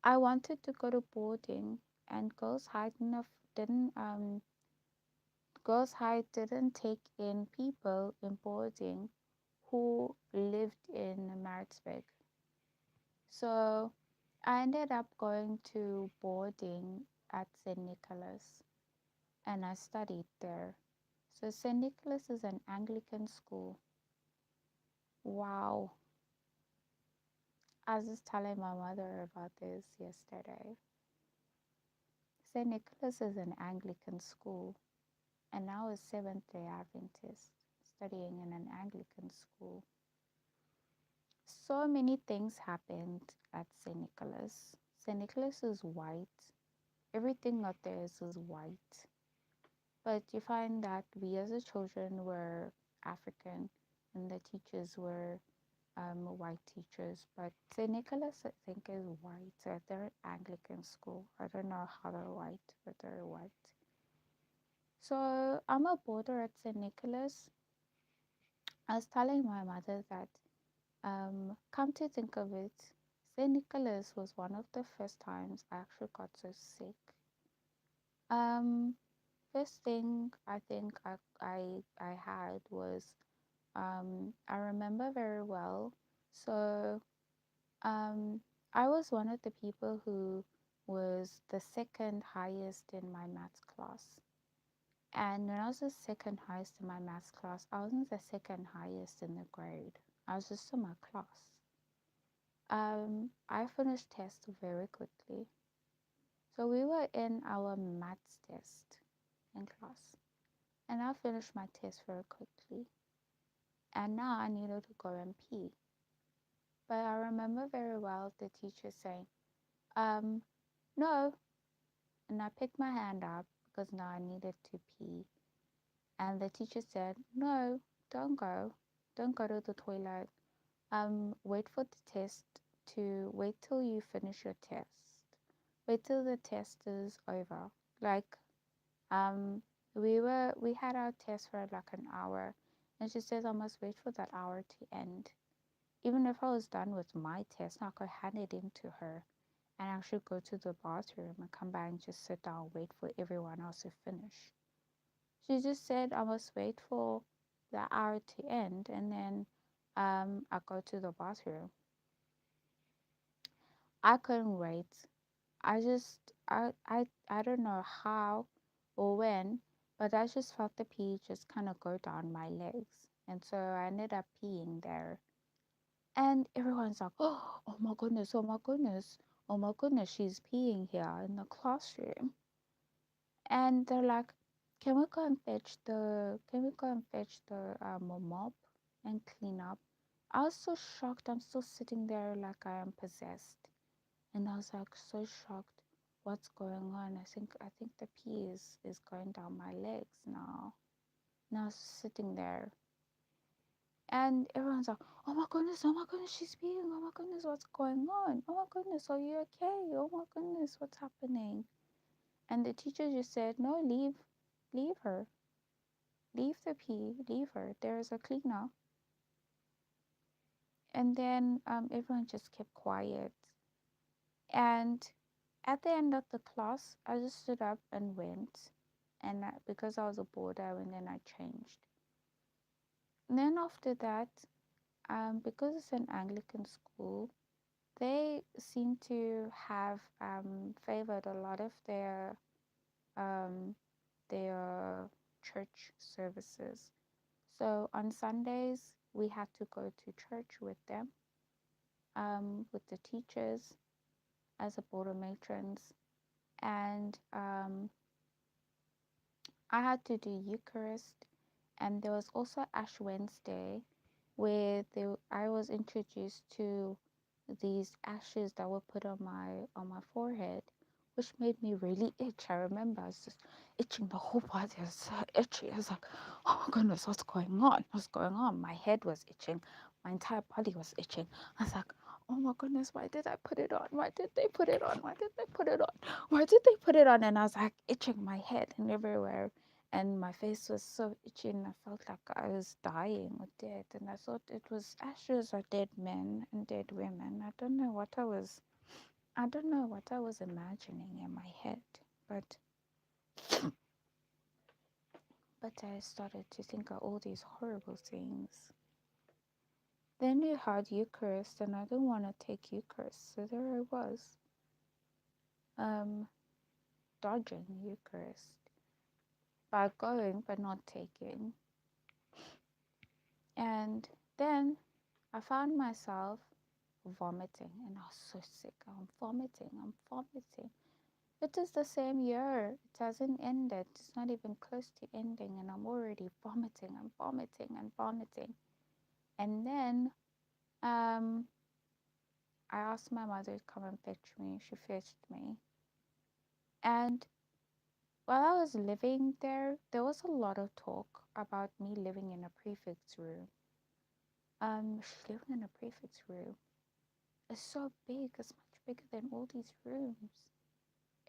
I wanted to go to boarding, and Girls High didn't Girls High didn't take in people in boarding who lived in Maritzburg. So I ended up going to boarding at St. Nicholas and I studied there. So St. Nicholas is an Anglican school. Wow. I was just telling my mother about this yesterday. St. Nicholas is an Anglican school, and I was Seventh day Adventist studying in an Anglican school. So many things happened at St. Nicholas. St. Nicholas is white. Everything out there is white. But you find that we as a children were African and the teachers were white teachers. But St. Nicholas, I think, is white. They're Anglican school. I don't know how they're white, but they're white. So I'm a boarder at St. Nicholas. I was telling my mother that, come to think of it, St. Nicholas was one of the first times I actually got so sick. Um, First thing I think I had was, I remember very well. So I was one of the people who was the second highest in my maths class. And when I was the second highest in my maths class, I wasn't the second highest in the grade. I was just in my class. I finished tests very quickly. So we were in our maths test in class, and I finished my test very quickly. And now I needed to go and pee. But I remember very well the teacher saying, um, no. And I picked my hand up because now I needed to pee. And the teacher said, no, don't go. Don't go to the toilet. Wait for the test wait till you finish your test. Wait till the test is over. Like, we had our test for like an hour, and she says I must wait for that hour to end. Even if I was done with my test, I could hand it in to her and actually go to the bathroom and come back and just sit down and wait for everyone else to finish. She just said I must wait for the hour to end and then I go to the bathroom. I couldn't wait. I just I don't know how or when, but I just felt the pee just kind of go down my legs. And so I ended up peeing there. And everyone's like, oh my goodness, oh my goodness, oh my goodness, she's peeing here in the classroom. And they're like, can we go and fetch the mop and clean up? I was so shocked. I'm still sitting there like I am possessed. And I was like so shocked. What's going on? I think the pee is going down my legs now. And I was sitting there. And everyone's like, oh my goodness, she's peeing. Oh my goodness, what's going on? Oh my goodness, are you okay? Oh my goodness, what's happening? And the teacher just said, no, leave her. Leave the pee, leave her. There's a cleaner. And then everyone just kept quiet. And at the end of the class, I just stood up and went. And because I was a boarder, I went and I changed. And then after that, because it's an Anglican school, they seem to have favored a lot of um, their church services. So on Sundays, we had to go to church with them, with the teachers as a board of matrons. And I had to do Eucharist. And there was also Ash Wednesday where I was introduced to these ashes that were put on my forehead, which made me really itch. I remember I was just itching, the whole body was so itchy. I was like, oh my goodness, what's going on? What's going on? My head was itching, my entire body was itching. I was like, oh my goodness, why did I put it on? Why did they put it on? Why did they put it on? Why did they put it on? And I was like itching my head and everywhere. And my face was so itchy and I felt like I was dying or dead. And I thought it was ashes of dead men and dead women. I don't know what I was imagining in my head. But But I started to think of all these horrible things. Then we had Eucharist, and I didn't want to take Eucharist, so there I was, um, dodging Eucharist by going but not taking. And then I found myself vomiting, and I was so sick. I'm vomiting. It is the same year. It hasn't ended. It's not even close to ending, and I'm already vomiting. I'm vomiting and vomiting. And then um, I asked my mother to come and fetch me. She fetched me. And while I was living there, there was a lot of talk about me living in a prefect's room. She's living in a prefect's room. It's so big. It's much bigger than all these rooms.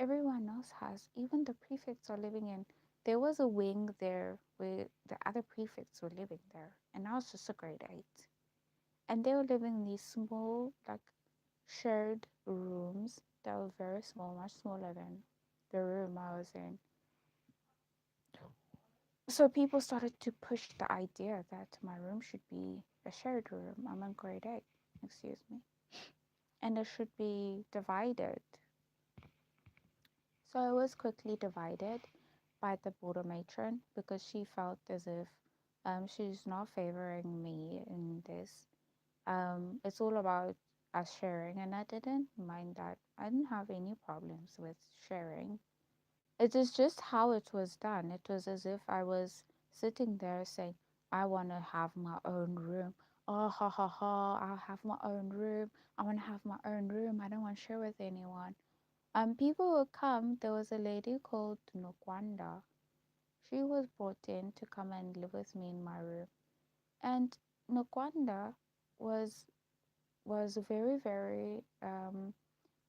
Everyone else has. Even the prefects are living in. There was a wing there where the other prefects were living there, and I was just a grade 8, and they were living in these small, like, shared rooms that were very small, much smaller than the room I was in. So people started to push the idea that my room should be a shared room. I'm in grade 8, excuse me, and it should be divided. So I was quickly divided by the border matron because she felt as if she's not favoring me in this. It's all about us sharing, and I didn't mind that. I didn't have any problems with sharing. It is just how it was done. It was as if I was sitting there saying, I want to have my own room. Oh, ha, ha, ha, I'll have my own room. I want to have my own room. I don't want to share with anyone. People would come. There was a lady called Nokwanda. She was brought in to come and live with me in my room. And Nokwanda was very, very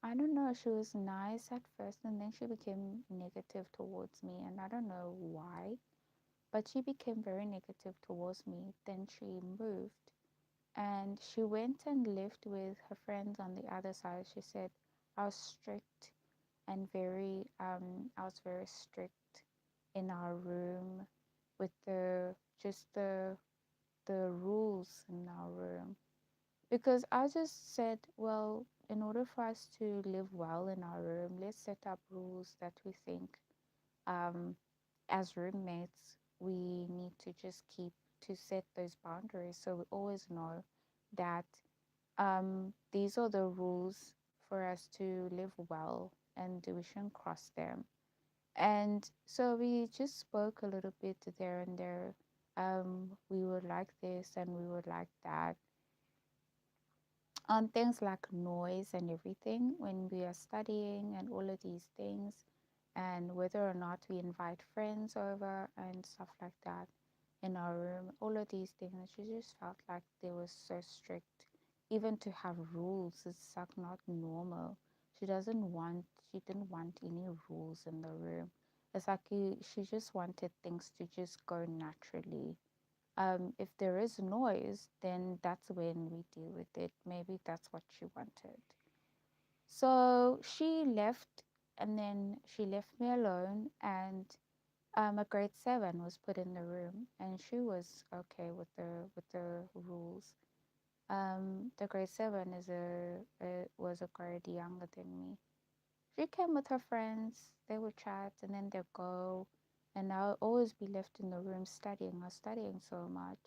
I don't know, she was nice at first, and then she became negative towards me, and I don't know why, but she became very negative towards me. Then she moved, and she went and lived with her friends on the other side. She said I was strict and I was very strict in our room with the rules in our room, because I just said, well, in order for us to live well in our room, let's set up rules that we think, um, as roommates, we need to just keep to set those boundaries. So we always know that these are the rules for us to live well, and we shouldn't cross them. And so we just spoke a little bit there and there. We would like this and we would like that on things like noise and everything when we are studying and all of these things, and whether or not we invite friends over and stuff like that in our room, all of these things. She just felt like they were so strict. Even to have rules is like not normal. She didn't want any rules in the room. It's like she just wanted things to just go naturally. If there is noise, then that's when we deal with it. Maybe that's what she wanted. So she left, and then she left me alone, and a grade 7 was put in the room, and she was okay with the rules. The grade 7 was a grade younger than me. She came with her friends. They would chat, and then they'd go, and I'll always be left in the room studying. I was studying so much.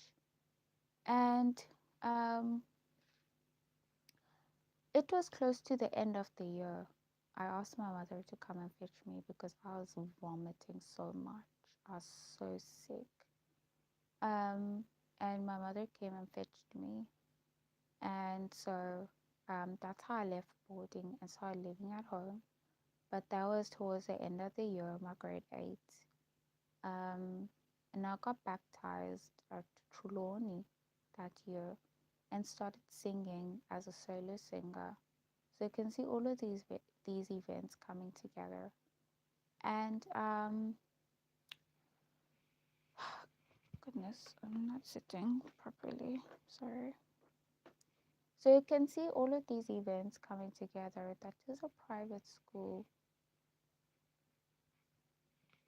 And um, it was close to the end of the year. I asked my mother to come and fetch me because I was vomiting so much. I was so sick. Um, and my mother came and fetched me. And so that's how I left boarding and started living at home. But that was towards the end of the year, my grade 8. Um, and I got baptized at Trulawney that year and started singing as a solo singer. So you can see all of these events coming together. And goodness, I'm not sitting properly. Sorry. So you can see all of these events coming together. That is a private school.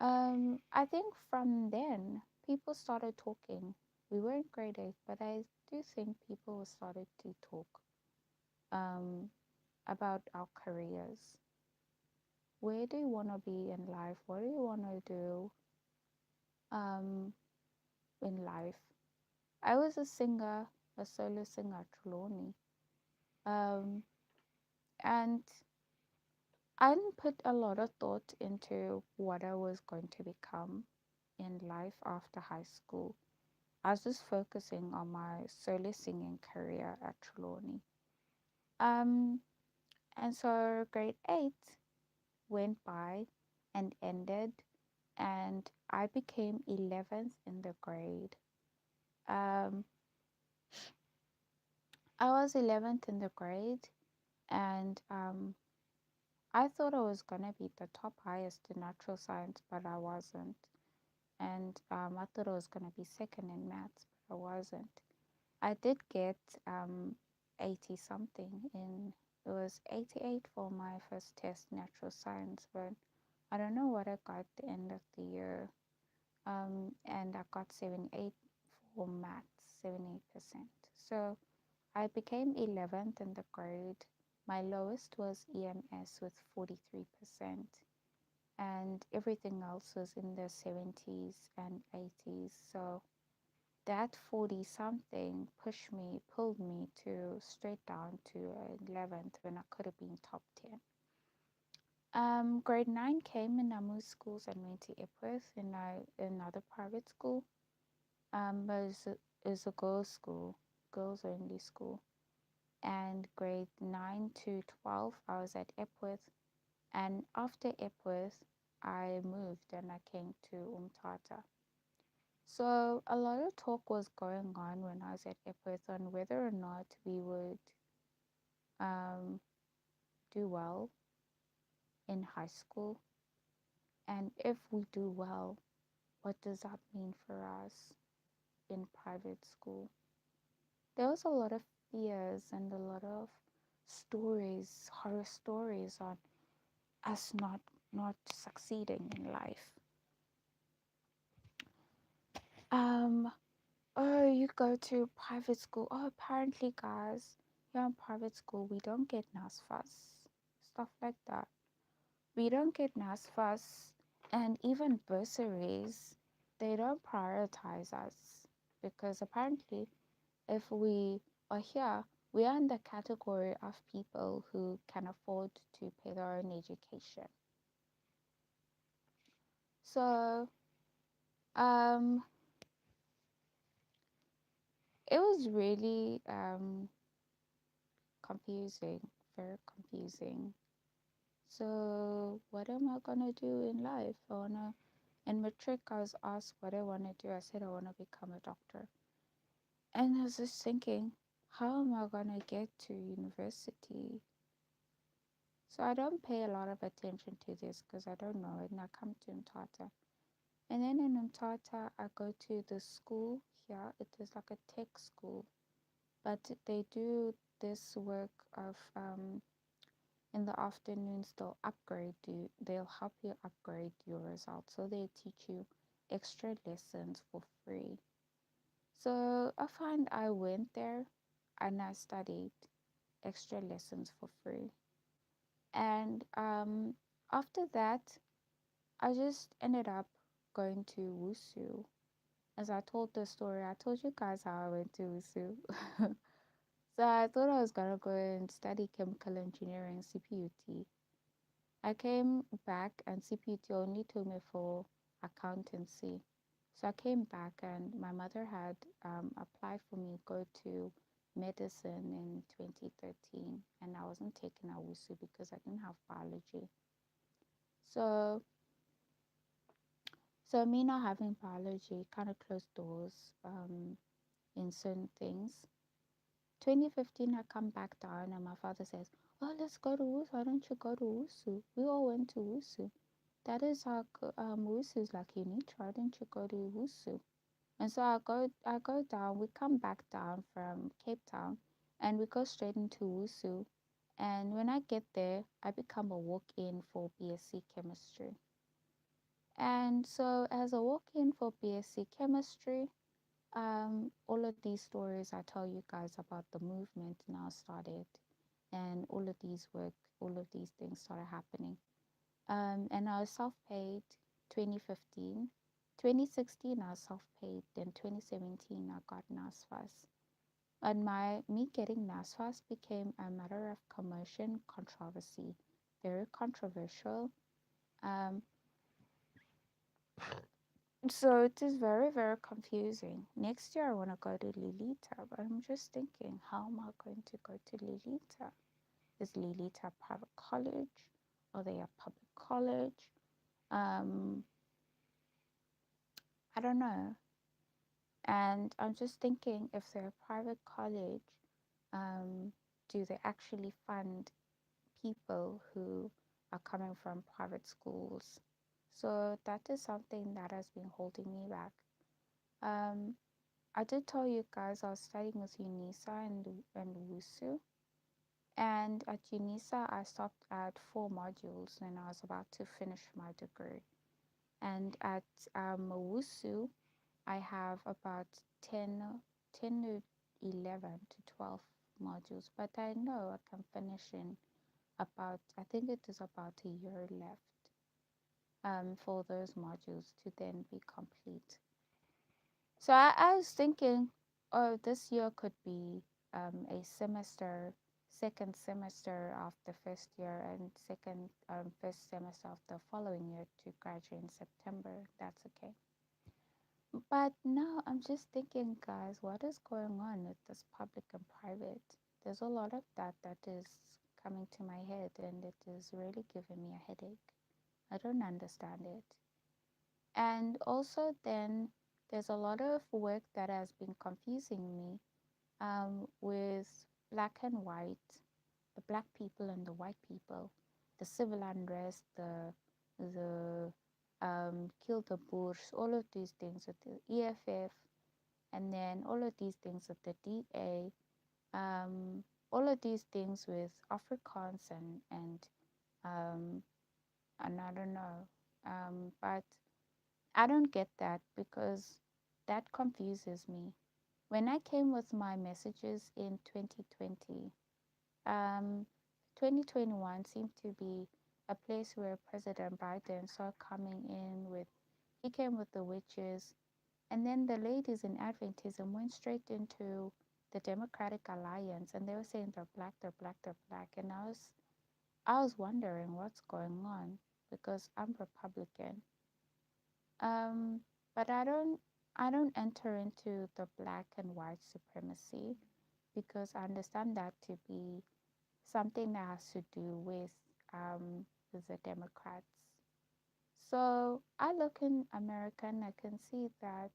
I think from then people started talking. We were in grade 8, but I do think people started to talk um, about our careers. Where do you want to be in life? What do you want to do um, in life? I was a singer, a solo singer at Trelawney. Um, and I didn't put a lot of thought into what I was going to become in life after high school. I was just focusing on my solo singing career at Trelawney. Um, and so grade 8 went by and ended, and I became 11th in the grade. Um, I was 11th in the grade, and I thought I was gonna be the top highest in natural science, but I wasn't. And I thought I was gonna be second in maths, but I wasn't. I did get 80 something in, it was 88 for my first test, natural science, but I don't know what I got at the end of the year. And I got 78 for maths, 78%. So I became 11th in the grade. My lowest was EMS with 43%, and everything else was in the 70s and 80s. So that 40 something pulled me to straight down to 11th when I could have been top 10. Grade 9 came and I moved schools and went to Epworth in another private school. But it was a girls' school, girls only school. And grade 9 to 12, I was at Epworth. And after Epworth, I moved and I came to Umtata. So a lot of talk was going on when I was at Epworth on whether or not we would um, do well in high school. And if we do well, what does that mean for us in private school? There was a lot of fears and a lot of stories, horror stories on us not succeeding in life. Um, oh, you go to private school. Oh, apparently, guys, here in private school, we don't get NASFAS, stuff like that. We don't get NASFAS, and even bursaries, they don't prioritize us because apparently, if we are here, we are in the category of people who can afford to pay their own education. So, um, it was really confusing, very confusing. So, what am I gonna do in life? In matric, I was asked what I want to do. I said I want to become a doctor. And I was just thinking, how am I gonna get to university? So I don't pay a lot of attention to this because I don't know it. And I come to Mtata. And then in Mtata, I go to the school here. It is like a tech school, but they do this work of in the afternoons they'll help you upgrade your results, so they teach you extra lessons for free. So I find I went there and I studied extra lessons for free, and after that I just ended up going to wusu. As I told the story, I told you guys how I went to wusu. So I thought I was gonna go and study chemical engineering, CPUT. I came back and CPT only took me for accountancy. So I came back and my mother had applied for me to go to medicine in 2013, and I wasn't taking Awusu because I didn't have biology. So me not having biology kind of closed doors in certain things. 2015, I come back down and my father says, "Oh, let's go to Wusu. Why don't you go to Wusu? We all went to Wusu." That is how Wusu is like unique. Why don't you go to Wusu? And so I go down. We come back down from Cape Town, and we go straight into Wusu. And when I get there, I become a walk-in for BSc chemistry. And so, as I walk in for BSc chemistry, all of these stories I tell you guys about the movement now started, and all of these things started happening. And I was self-paid 2015. 2016 I was self-paid, then 2017 I got NASFAS. And me getting NASFAS became a matter of commotion, controversy, very controversial. Um, so it is very, very confusing. Next year I want to go to Lilita, but I'm just thinking, how am I going to go to Lilita? Is Lilita a private college? Are they a public college? Um, I don't know. And I'm just thinking, if they're a private college, do they actually fund people who are coming from private schools? So that is something that has been holding me back. Um, I did tell you guys I was studying with UNISA and WUSU. And at UNISA, I stopped at 4 modules and I was about to finish my degree. And at WUSU, I have about 10 to 11 to 12 modules, but I know I can finish in about, I think it is about a year left for those modules to then be complete. So I was thinking, oh, this year could be a semester, second semester of the first year, and first semester of the following year to graduate in September. That's okay. But now I'm just thinking, guys, what is going on with this public and private? There's a lot of that is coming to my head, and it is really giving me a headache. I don't understand it. And also, then there's a lot of work that has been confusing me with black and white, the black people and the white people, the civil unrest, the kill the Boers, all of these things with the EFF, and then all of these things with the DA, all of these things with Afrikaans um, and I don't know, but I don't get that because that confuses me. When I came with my messages in 2020, um, 2021 seemed to be a place where President Biden saw coming in with, he came with the witches, and then the ladies in Adventism went straight into the Democratic Alliance, and they were saying they're black, they're black, they're black, and I was wondering what's going on because I'm Republican. Um, but I don't enter into the black and white supremacy because I understand that to be something that has to do with the Democrats. So I look in America and I can see that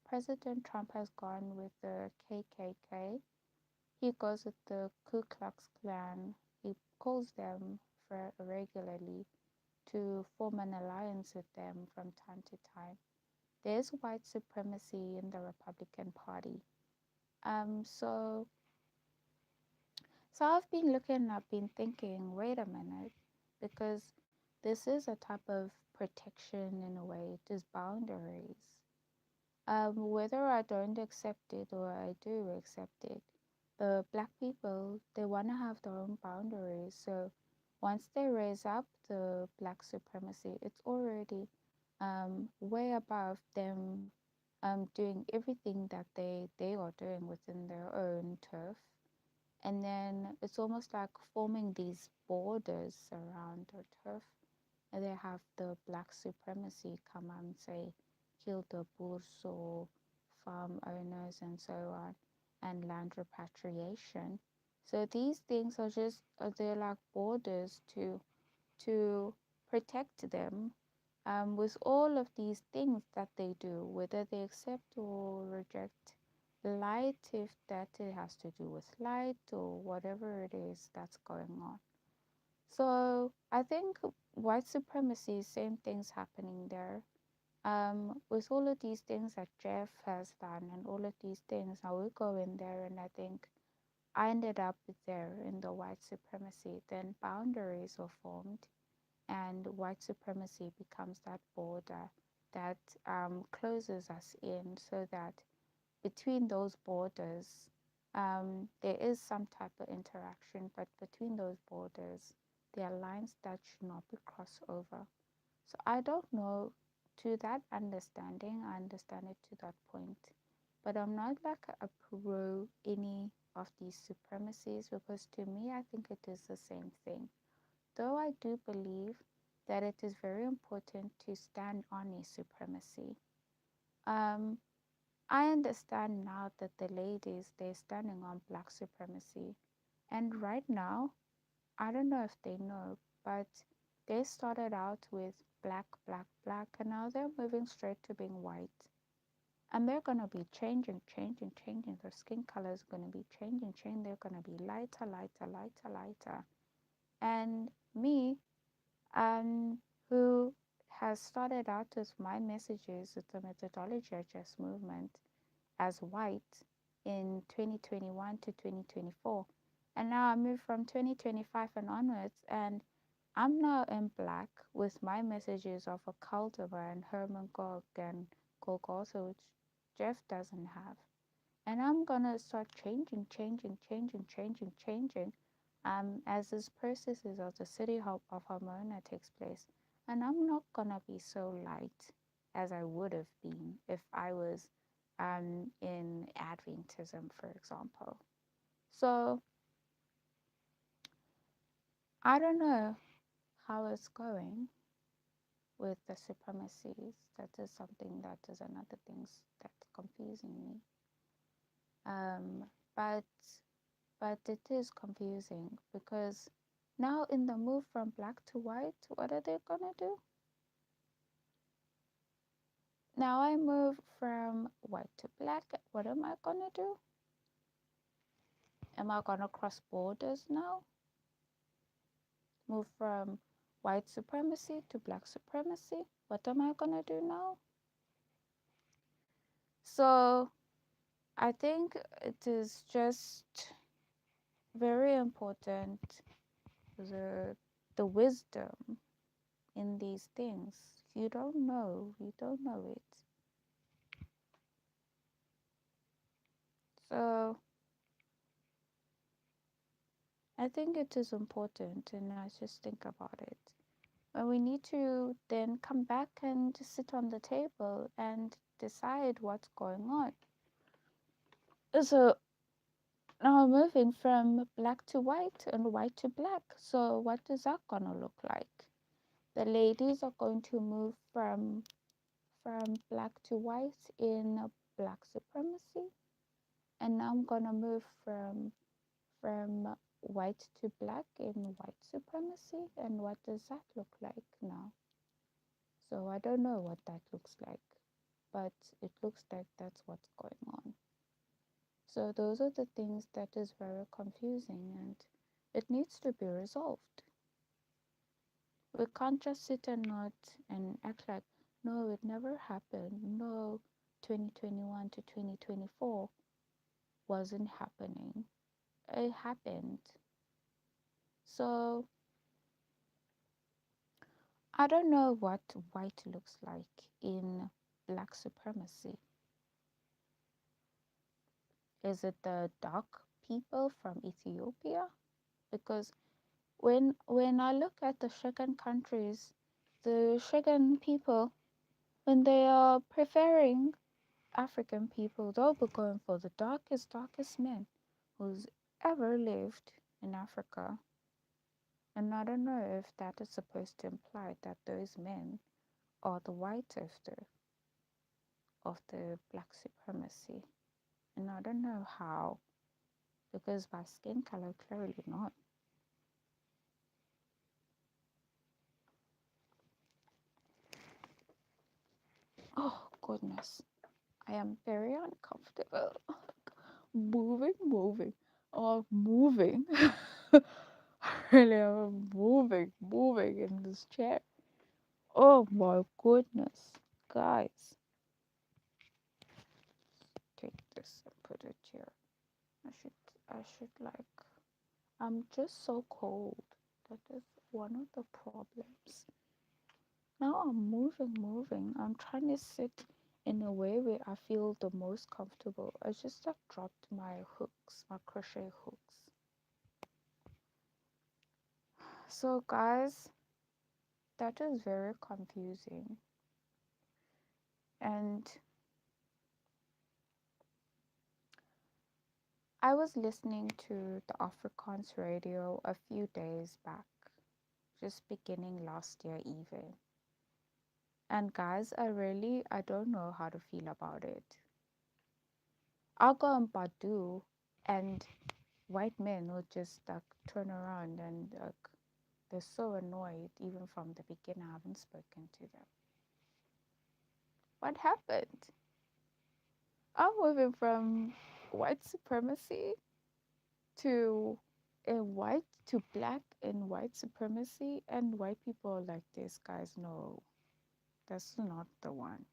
President Trump has gone with the KKK. He goes with the Ku Klux Klan. He calls them for regularly to form an alliance with them from time to time. There's white supremacy in the Republican Party. Um, so so I've been looking, I've been thinking, wait a minute, because this is a type of protection in a way, it is boundaries. Whether I don't accept it or I do accept it, the black people, they want to have their own boundaries. So once they raise up the black supremacy, it's already way above them doing everything that they are doing within their own turf. And then it's almost like forming these borders around the turf. And they have the black supremacy come and say, kill the Boers or farm owners and so on, and land repatriation. So these things are just, they're like borders to protect them with all of these things that they do, whether they accept or reject light, if that it has to do with light or whatever it is that's going on. So I think white supremacy, same things happening there. With all of these things that Jeff has done and all of these things, I will go in there and I think I ended up there in the white supremacy. Then boundaries were formed, and white supremacy becomes that border that closes us in, so that between those borders, there is some type of interaction, but between those borders, there are lines that should not be crossed over. So I don't know, to that understanding, I understand it to that point, but I'm not like a pro any of these supremacies, because to me, I think it is the same thing. Though I do believe that it is very important to stand on a supremacy. Um, I understand now that the ladies, they're standing on black supremacy. And right now, I don't know if they know, but they started out with black, black, black, and now they're moving straight to being white. And they're going to be changing, changing, changing. Their skin color is going to be changing, changing. They're going to be lighter, lighter, lighter, lighter. And me, um, who has started out with my messages with the methodology adjust movement as white in 2021 to 2024. And now I moved from 2025 and onwards, and I'm now in black with my messages of a cultivar and Herman Gog and Golgotha, which Jeff doesn't have. And I'm gonna start changing, changing, changing, changing, changing, as this processes of the city of Harmona takes place. And I'm not gonna be so light as I would have been if I was in Adventism, for example. So I don't know how it's going with the supremacies. That is something that is another thing that's confusing me. Um, but it is confusing because now in the move from black to white, what are they gonna do? Now I move from white to black. What am I gonna do? Am I gonna cross borders now? Move from white supremacy to black supremacy? What am I gonna do now? So I think it is just very important, the wisdom in these things. You don't know, you don't know it. So I think it is important, and I just think about it. And we need to then come back and sit on the table and decide what's going on. So now moving from black to white and white to black. So what is that gonna look like? The ladies are going to move from black to white in black supremacy, and I'm gonna move from white to black in white supremacy. And what does that look like now? So I don't know what that looks like, but it looks like that's what's going on. So those are the things that is very confusing, and it needs to be resolved. We can't just sit and not and act like, no, it never happened. No, 2021 to 2024 wasn't happening. It happened. So I don't know what white looks like in black supremacy. Is it the dark people from Ethiopia? Because when I look at the Shagan countries, the Shagan people, when they are preferring African people, they'll be going for the darkest men who's ever lived in Africa. And I don't know if that is supposed to imply that those men are the white of the black supremacy. And I don't know how, because by skin color, clearly not. Oh, goodness. I am very uncomfortable. Moving. Oh, moving. Really, I'm moving in this chair. Oh my goodness. Guys, take this and put it here. I should like, I'm just so cold. That is one of the problems. Now I'm moving. I'm trying to sit in a way where I feel the most comfortable. I just like dropped my hooks, my crochet hooks. So, guys, that is very confusing. And I was listening to the Afrikaans radio a few days back, just beginning last year, even. And guys, I don't know how to feel about it. I'll go on Badu and white men will just like turn around and like they're so annoyed even from the beginning. I haven't spoken to them. What happened? I'm moving from white supremacy to white to black and white supremacy, and white people are like this, guys. No, that's not the one.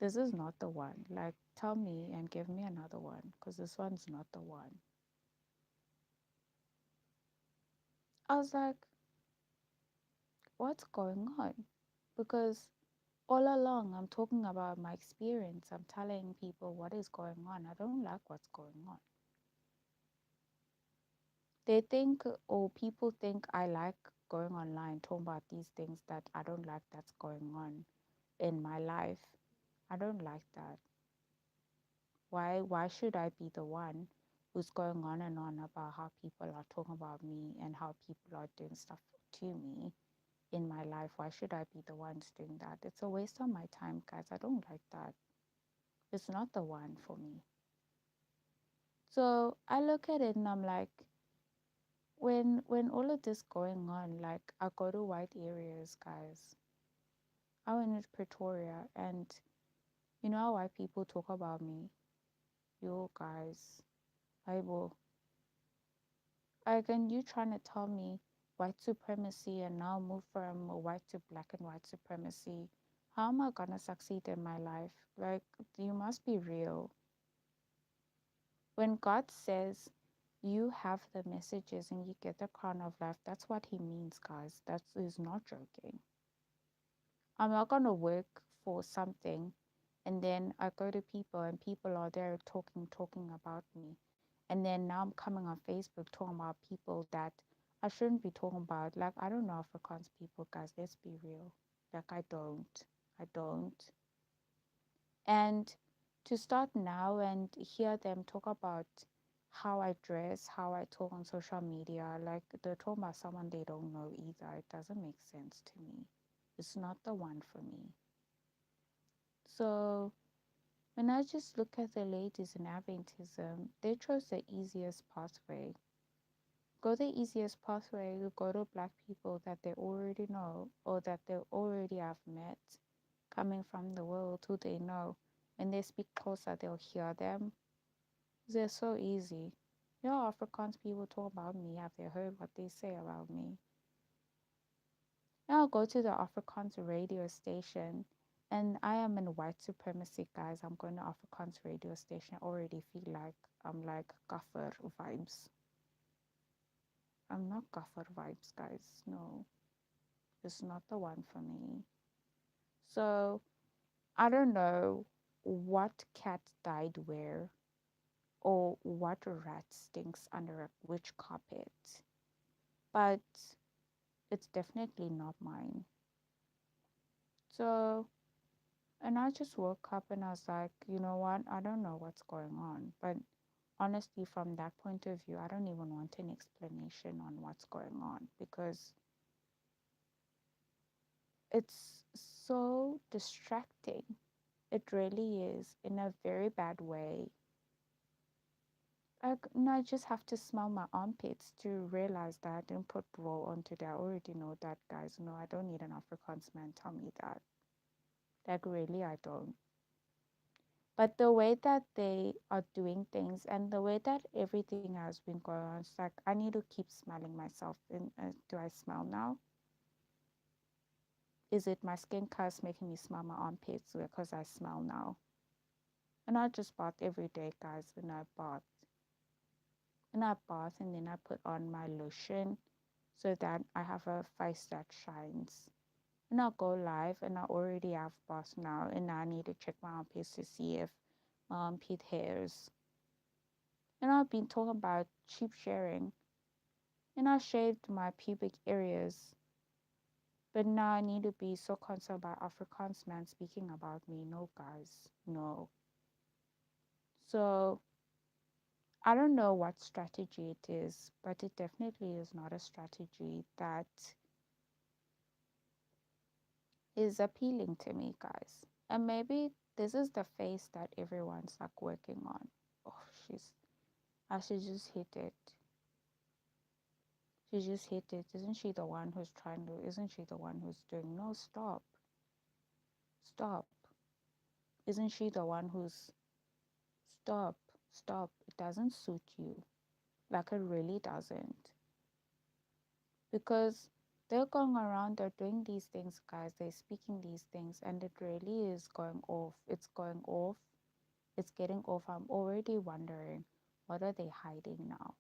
This is not the one. Like, tell me and give me another one because this one's not the one. I was like, what's going on? Because all along I'm talking about my experience. I'm telling people what is going on. I don't like what's going on. They think, or people think, I like going online talking about these things that I don't like that's going on in my life. I don't like that. Why should I be the one who's going on and on about how people are talking about me and how people are doing stuff to me in my life? Why should I be the ones doing that? It's a waste of my time, guys. I don't like that. It's not the one for me. So I look at it and I'm like, when all of this going on, like I go to white areas, guys. I went to Pretoria and you know how white people talk about me? Yo guys, I will like, and you trying to tell me white supremacy and now move from white to black and white supremacy. How am I gonna succeed in my life? Like, you must be real. When God says you have the messages and you get the crown of life, that's what He means, guys. That is not joking. I'm not gonna work for something and then I go to people and people are there talking about me. And then now I'm coming on Facebook talking about people that I shouldn't be talking about. Like, I don't know Afrikaans people, guys. Let's be real. Like, I don't. I don't. And to start now and hear them talk about how I dress, how I talk on social media, like they're talking about someone they don't know either. It doesn't make sense to me. It's not the one for me. So when I just look at the ladies in Adventism, they chose the easiest pathway. Go the easiest pathway, you go to black people that they already know or that they already have met coming from the world who they know. When they speak closer, they'll hear them. They're so easy. Yeah, Afrikaans people talk about me. Have they heard what they say about me? Now I'll go to the Afrikaans radio station and I am in white supremacy, guys. I'm going to Afrikaans radio station. I already feel like I'm like kafir vibes. I'm not kafir vibes, guys. No, it's not the one for me. So I don't know what cat died where or what rat stinks under which carpet, but it's definitely not mine. So, and I just woke up and I was like, you know what? I don't know what's going on. But honestly, from that point of view, I don't even want an explanation on what's going on because it's so distracting. It really is in a very bad way. Like, no, I just have to smell my armpits to realize that I didn't put roll onto that. I already know that, guys. No, I don't need an Afrikaans man tell me that. Like, really, I don't. But the way that they are doing things and the way that everything has been going on, it's like I need to keep smelling myself. And do I smell now? Is it my skin color making me smell my armpits because I smell now? And I just bath every day, guys, and I bath. And I bath and then I put on my lotion so that I have a face that shines. And I'll go live and I already have bath now and I need to check my armpits to see if my armpit hairs. And I've been talking about cheap sharing and I shaved my pubic areas. But now I need to be so concerned about Afrikaans man speaking about me. No, guys, no. So I don't know what strategy it is, but it definitely is not a strategy that is appealing to me, guys. And maybe this is the face that everyone's like working on. Oh, I should just hit it. She just hit it. Isn't she the one who's trying to, isn't she the one who's doing, no, stop, stop. Isn't she the one who's, stop, stop. It doesn't suit you. Like it really doesn't. Because they're going around, they're doing these things, guys. They're speaking these things, and it really is going off. It's going off. It's getting off. I'm already wondering, what are they hiding now?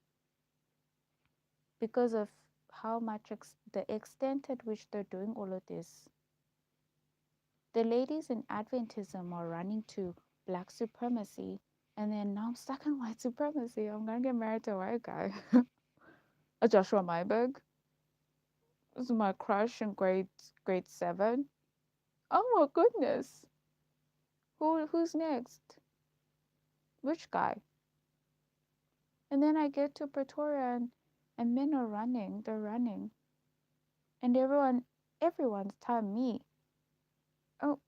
Because of how much, the extent at which they're doing all of this. The ladies in Adventism are running to black supremacy, and then now I'm stuck in white supremacy. I'm going to get married to a white guy. A Joshua Meiberg. This is my crush in grade 7. Oh my goodness. Who's next? Which guy? And then I get to Pretoria and men are running. They're running. And everyone's telling me, oh,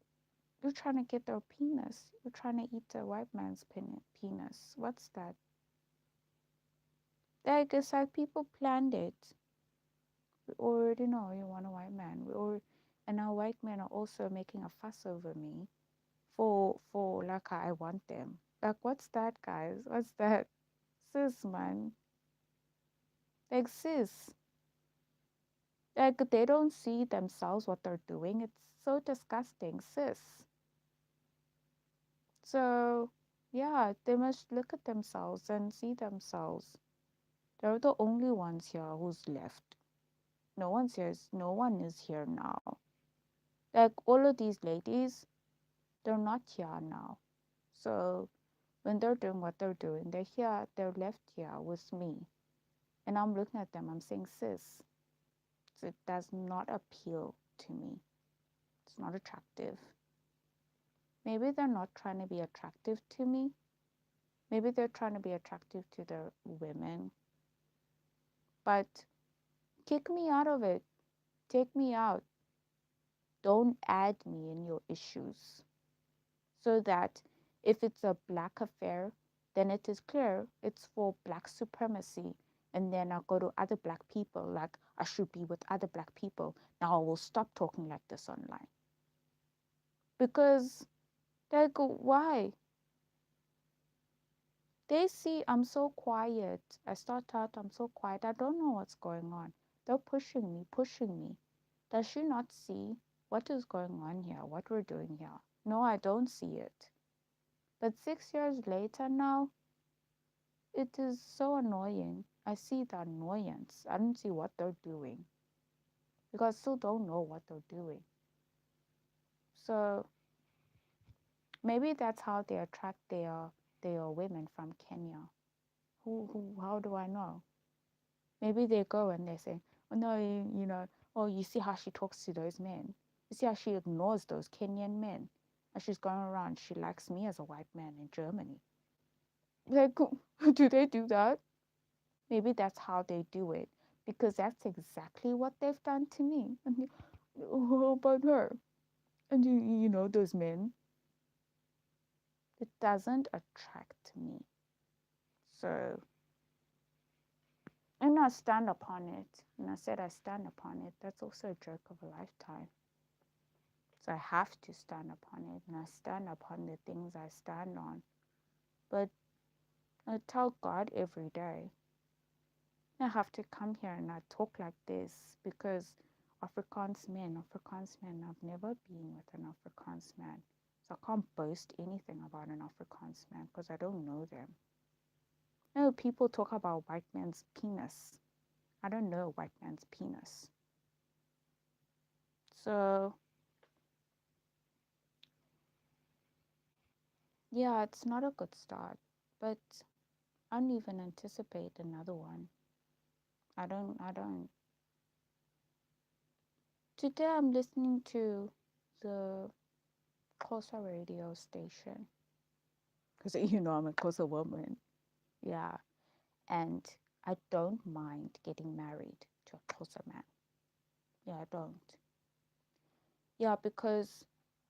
you're trying to get their penis. You're trying to eat the white man's penis. What's that? Like it's like people planned it. We already know you want a white man. And now white men are also making a fuss over me for like I want them. Like what's that, guys? What's that? Sis, man. Like sis. Like they don't see themselves what they're doing. It's so disgusting, sis. So yeah, they must look at themselves and see themselves. They're the only ones here who's left. No one is here now. Like all of these ladies, they're not here now. So when they're doing what they're doing, they're left here with me. And I'm looking at them, I'm saying, sis, it does not appeal to me. It's not attractive. Maybe they're not trying to be attractive to me. Maybe they're trying to be attractive to the women. But kick me out of it. Take me out. Don't add me in your issues. So that if it's a black affair, then it is clear it's for black supremacy. And then I'll go to other black people, like I should be with other black people. Now I will stop talking like this online. Because, like, why? They see I'm so quiet. I start out, I'm so quiet. I don't know what's going on. They're pushing me, pushing me. Does she not see what is going on here, what we're doing here? No, I don't see it. But 6 years later now, it is so annoying. I see the annoyance. I don't see what they're doing because I still don't know what they're doing. So maybe that's how they attract their women from Kenya. How do I know? Maybe they go and they say, oh no, oh, you see how she talks to those men. You see how she ignores those Kenyan men. And she's going around, she likes me as a white man in Germany. Like, do they do that? Maybe that's how they do it. Because that's exactly what they've done to me. And how about her? And those men. It doesn't attract me. So, and I stand upon it. And I said I stand upon it. That's also a joke of a lifetime. So I have to stand upon it. And I stand upon the things I stand on. But I tell God every day, I have to come here and I talk like this because Afrikaans men, I've never been with an Afrikaans man. So I can't boast anything about an Afrikaans man because I don't know them. No, people talk about white man's penis. I don't know white man's penis. So yeah, it's not a good start, but I don't even anticipate another one. I don't. Today I'm listening to the Xhosa radio station because I'm a Xhosa woman. Yeah, and I don't mind getting married to a Xhosa man. Yeah, I don't. Yeah, because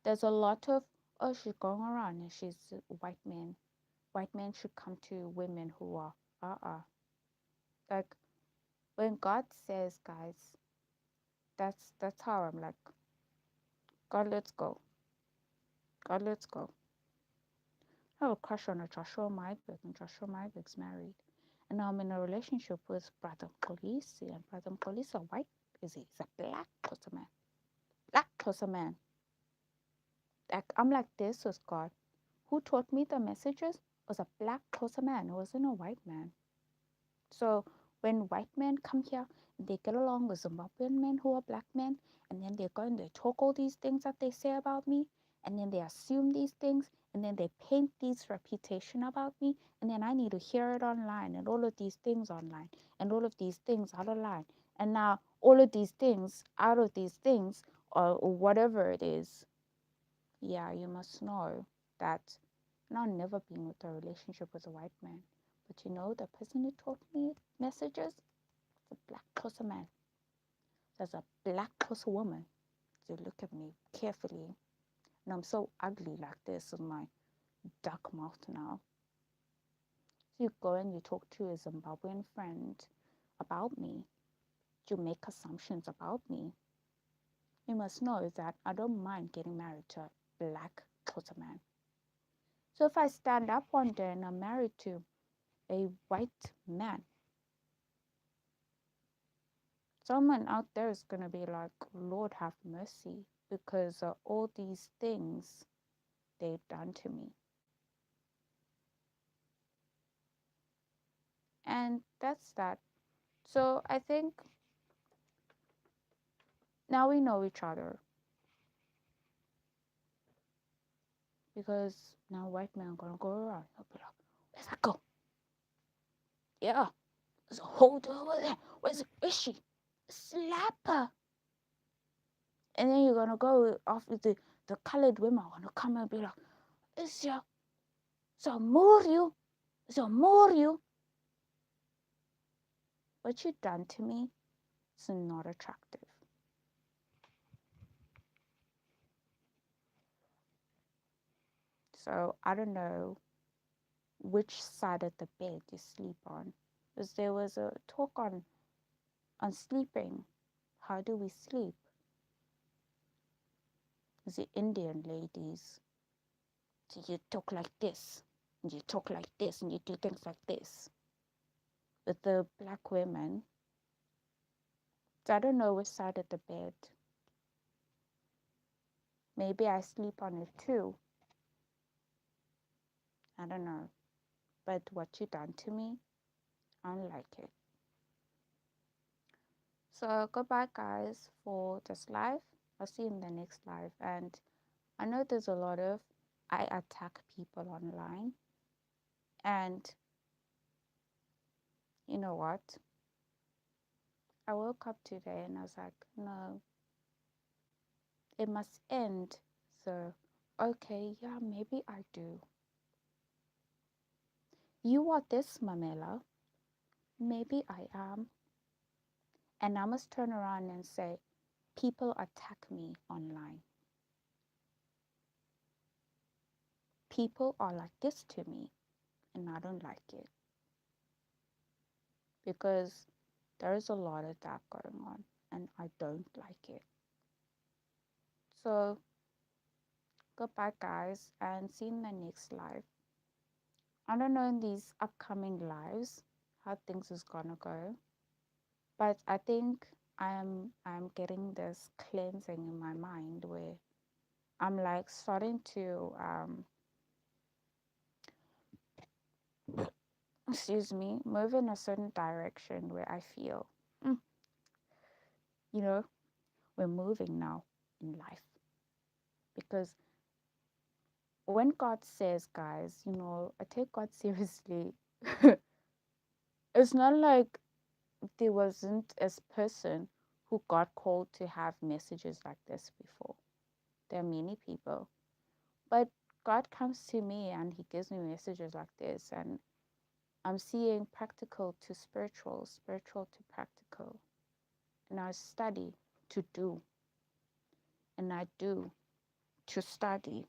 there's a lot of, oh, she's going around and she's a white man. White men should come to women who are like when God says, guys, that's how I'm like, God, let's go. God, let's go. I have a crush on a Joshua Maidberg, and Joshua Maidberg's married. And now I'm in a relationship with Brother Polisi, and Brother Polisi, white is he? He's a black Xhosa man. Black Xhosa man. Like I'm like, this was God. Who taught me the messages was a black Xhosa man. It wasn't a white man. So when white men come here, they get along with Zimbabwean men who are black men, and then they go and they talk all these things that they say about me, and then they assume these things, and then they paint this reputation about me, and then I need to hear it online, and all of these things online, and all of these things out of line. And now all of these things out of these things, or whatever it is, yeah, you must know that not never been with a relationship with a white man. But the person who taught me messages is a black Xhosa man. There's a black Xhosa woman. So look at me carefully. And I'm so ugly like this with my dark mouth now. So you go and you talk to a Zimbabwean friend about me. You make assumptions about me. You must know that I don't mind getting married to a black Xhosa man. So if I stand up one day and I'm married to a white man, someone out there is going to be like, Lord have mercy, because of all these things they've done to me. And that's that. So I think now we know each other, because now white men are going to go around. They'll be like, where's that girl? Yeah, there's a whole door over there. Where's she? Slap her. And then you're going to go after the colored women are going to come and be like, it's your Muriu. It's your Muriu. What you done to me is not attractive. So I don't know which side of the bed you sleep on. Because there was a talk on sleeping. How do we sleep? The Indian ladies. So you talk like this, and you talk like this, and you do things like this. With the black women, so I don't know which side of the bed. Maybe I sleep on it too. I don't know. But what you done to me, I don't like it. So goodbye guys for this live. I'll see you in the next live. And I know there's a lot of I attack people online. And you know what? I woke up today and I was like, no, it must end. So, okay, yeah, maybe I do. You are this, Mamela. Maybe I am. And I must turn around and say, people attack me online. People are like this to me, and I don't like it. Because there is a lot of that going on, and I don't like it. So, goodbye, guys, and see you in the next live. I don't know in these upcoming lives how things is gonna go, but I think I'm getting this cleansing in my mind where I'm like starting to excuse me, move in a certain direction where I feel, mm, you know, we're moving now in life. Because when God says, guys, I take God seriously. It's not like there wasn't a person who got called to have messages like this before. There are many people. But God comes to me and He gives me messages like this. And I'm seeing practical to spiritual, spiritual to practical. And I study to do. And I do to study.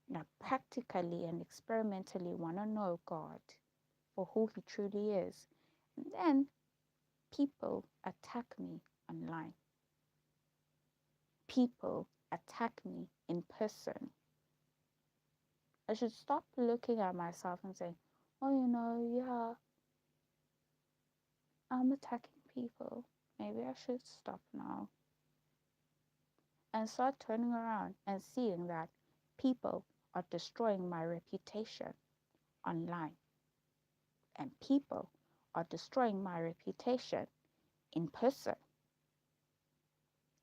And I practically and experimentally want to know God for who He truly is. And then people attack me online. People attack me in person. I should stop looking at myself and saying, oh, yeah, I'm attacking people. Maybe I should stop now. And start turning around and seeing that people are destroying my reputation online. And people are destroying my reputation in person.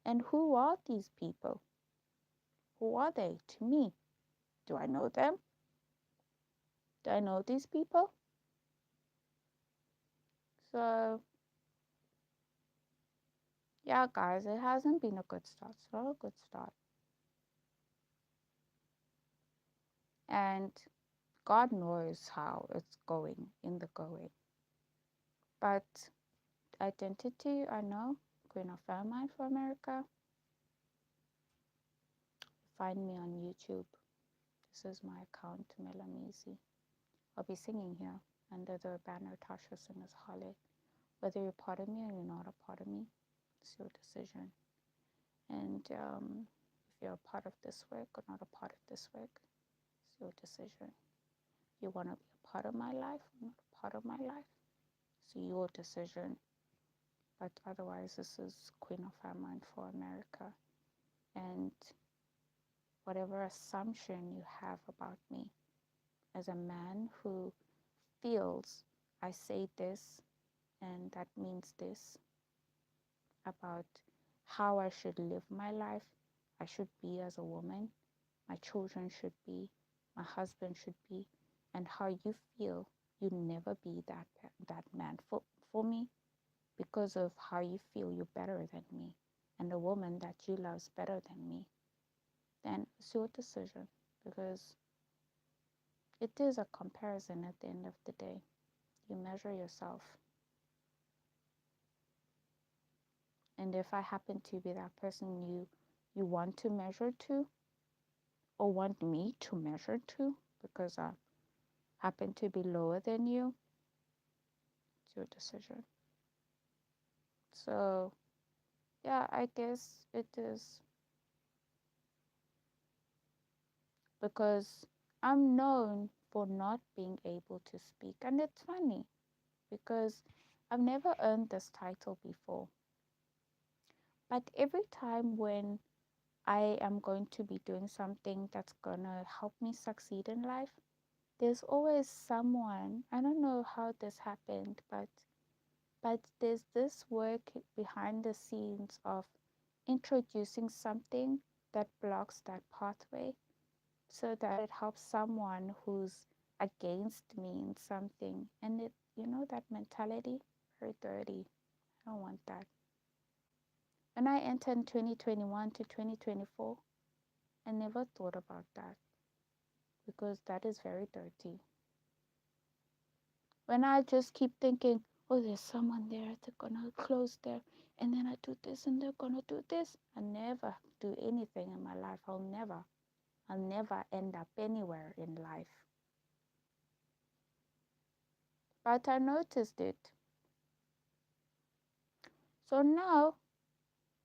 And who are these people? Who are they to me? Do I know them? Do I know these people? So, yeah, guys, it hasn't been a good start. It's not a good start. And God knows how it's going in the going. But identity, I know, Queen of Fairmont for America. Find me on YouTube. This is my account, Melamisi. I'll be singing here under the banner Tasha Singers Holly. Whether you're part of me or you're not a part of me, it's your decision. And if you're a part of this work or not a part of this work, it's your decision. You want to be a part of my life or not a part of my life, it's your decision. But otherwise, this is Queen of Fairmont for America. And whatever assumption you have about me as a man who feels I say this and that means this about how I should live my life, I should be as a woman, my children should be, my husband should be, and how you feel you never be that man for me because of how you feel you're better than me and the woman that you love is better than me, then it's your decision because it is a comparison at the end of the day. You measure yourself. And if I happen to be that person you want to measure to or want me to measure to because I happen to be lower than you, it's your decision. So, yeah, I guess it is because I'm known for not being able to speak. And it's funny because I've never earned this title before. But every time when I am going to be doing something that's going to help me succeed in life, there's always someone, I don't know how this happened, but there's this work behind the scenes of introducing something that blocks that pathway so that it helps someone who's against me in something. And it, that mentality, very dirty. I don't want that. When I entered 2021 to 2024, I never thought about that because that is very dirty. When I just keep thinking, oh, there's someone there, they're gonna close there, and then I do this and they're gonna do this, I never do anything in my life. I'll never end up anywhere in life. But I noticed it. So now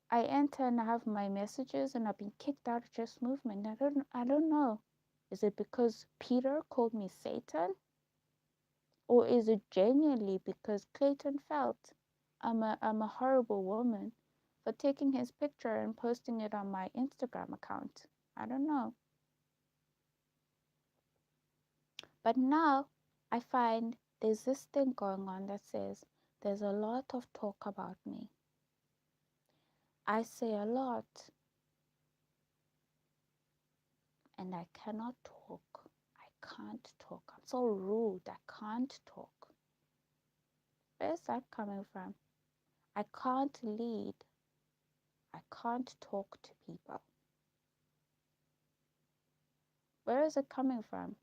I enter and I have my messages and I've been kicked out of Just Movement. I don't know. Is it because Peter called me Satan? Or is it genuinely because Clayton felt I'm a horrible woman for taking his picture and posting it on my Instagram account? I don't know. But now I find there's this thing going on that says there's a lot of talk about me. I say a lot and I cannot talk. I can't talk. I'm so rude. I can't talk. Where's that coming from? I can't lead. I can't talk to people. Where is it coming from?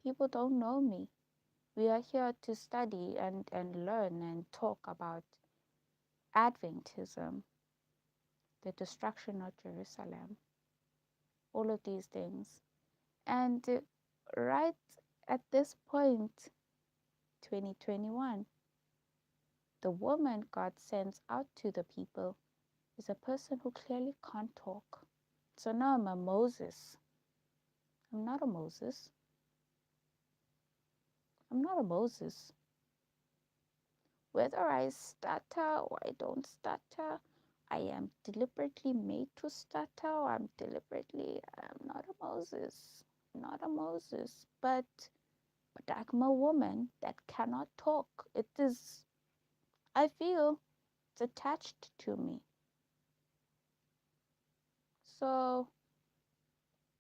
People don't know me. We are here to study and learn and talk about Adventism, the destruction of Jerusalem, all of these things. And right at this point, 2021, the woman God sends out to the people is a person who clearly can't talk. So now I'm a Moses. I'm not a Moses. I'm not a Moses. Whether I stutter or I don't stutter, I am deliberately made to stutter, or I'm not a Moses. I'm not a Moses. But I'm a woman that cannot talk. It is, I feel it's attached to me. So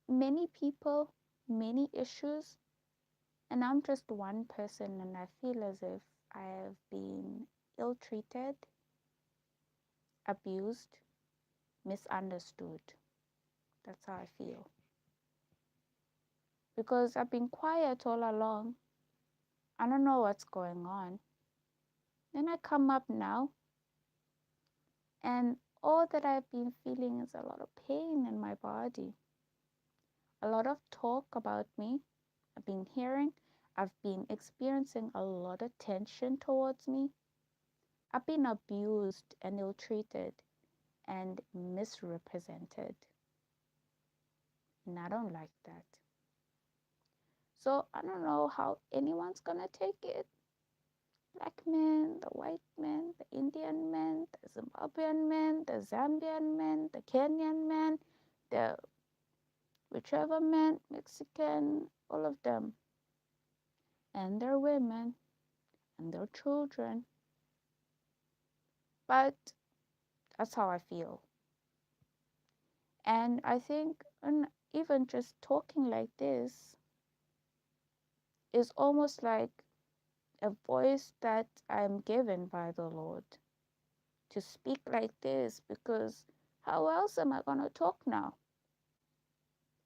many people, many issues, and I'm just one person, and I feel as if I have been ill treated, abused, misunderstood. That's how I feel. Because I've been quiet all along. I don't know what's going on. Then I come up now, and all that I've been feeling is a lot of pain in my body. A lot of talk about me. I've been hearing, I've been experiencing a lot of tension towards me. I've been abused and ill treated and misrepresented. And I don't like that. So I don't know how anyone's gonna take it. Black men, the white men, the Indian men, the Zimbabwean men, the Zambian men, the Kenyan men, the whichever men, Mexican, all of them. And their women and their children. But that's how I feel. And I think even just talking like this is almost like a voice that I'm given by the Lord to speak like this, because how else am I going to talk now?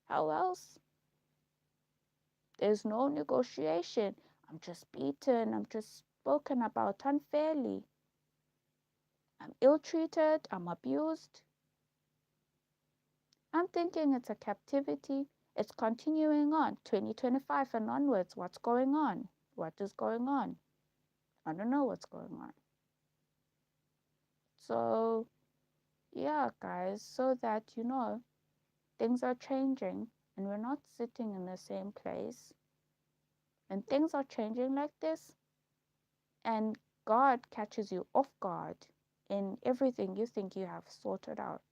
How else? There's no negotiation. I'm just beaten. I'm just spoken about unfairly. I'm ill treated. I'm abused. I'm thinking it's a captivity. It's continuing on 2025 and onwards. What's going on? What is going on? I don't know what's going on. So, yeah, guys, so that you know, things are changing and we're not sitting in the same place. And things are changing like this, and God catches you off guard in everything you think you have sorted out.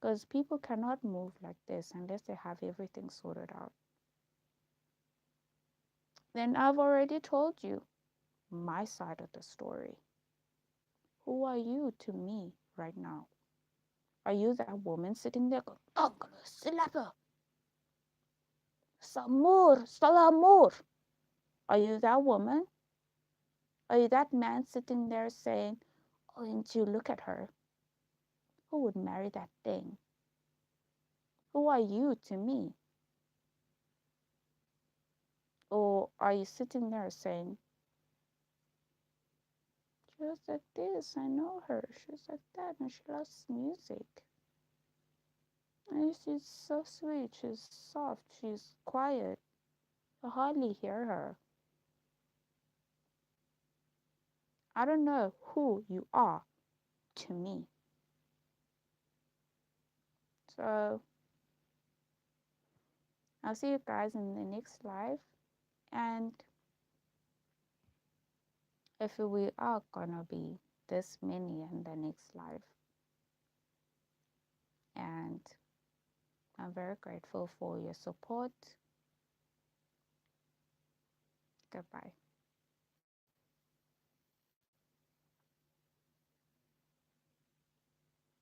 Because people cannot move like this unless they have everything sorted out. Then I've already told you my side of the story. Who are you to me right now? Are you that woman sitting there going, I'm gonna slap her? Samur, Salamur. Are you that woman? Are you that man sitting there saying, oh, didn't you look at her? Who would marry that thing? Who are you to me? Or are you sitting there saying, she was like this, I know her, she's like that, and she loves music. And she's so sweet, she's soft, she's quiet. I hardly hear her. I don't know who you are to me. So I'll see you guys in the next live. And if we are gonna be this many in the next live, and I'm very grateful for your support. Goodbye.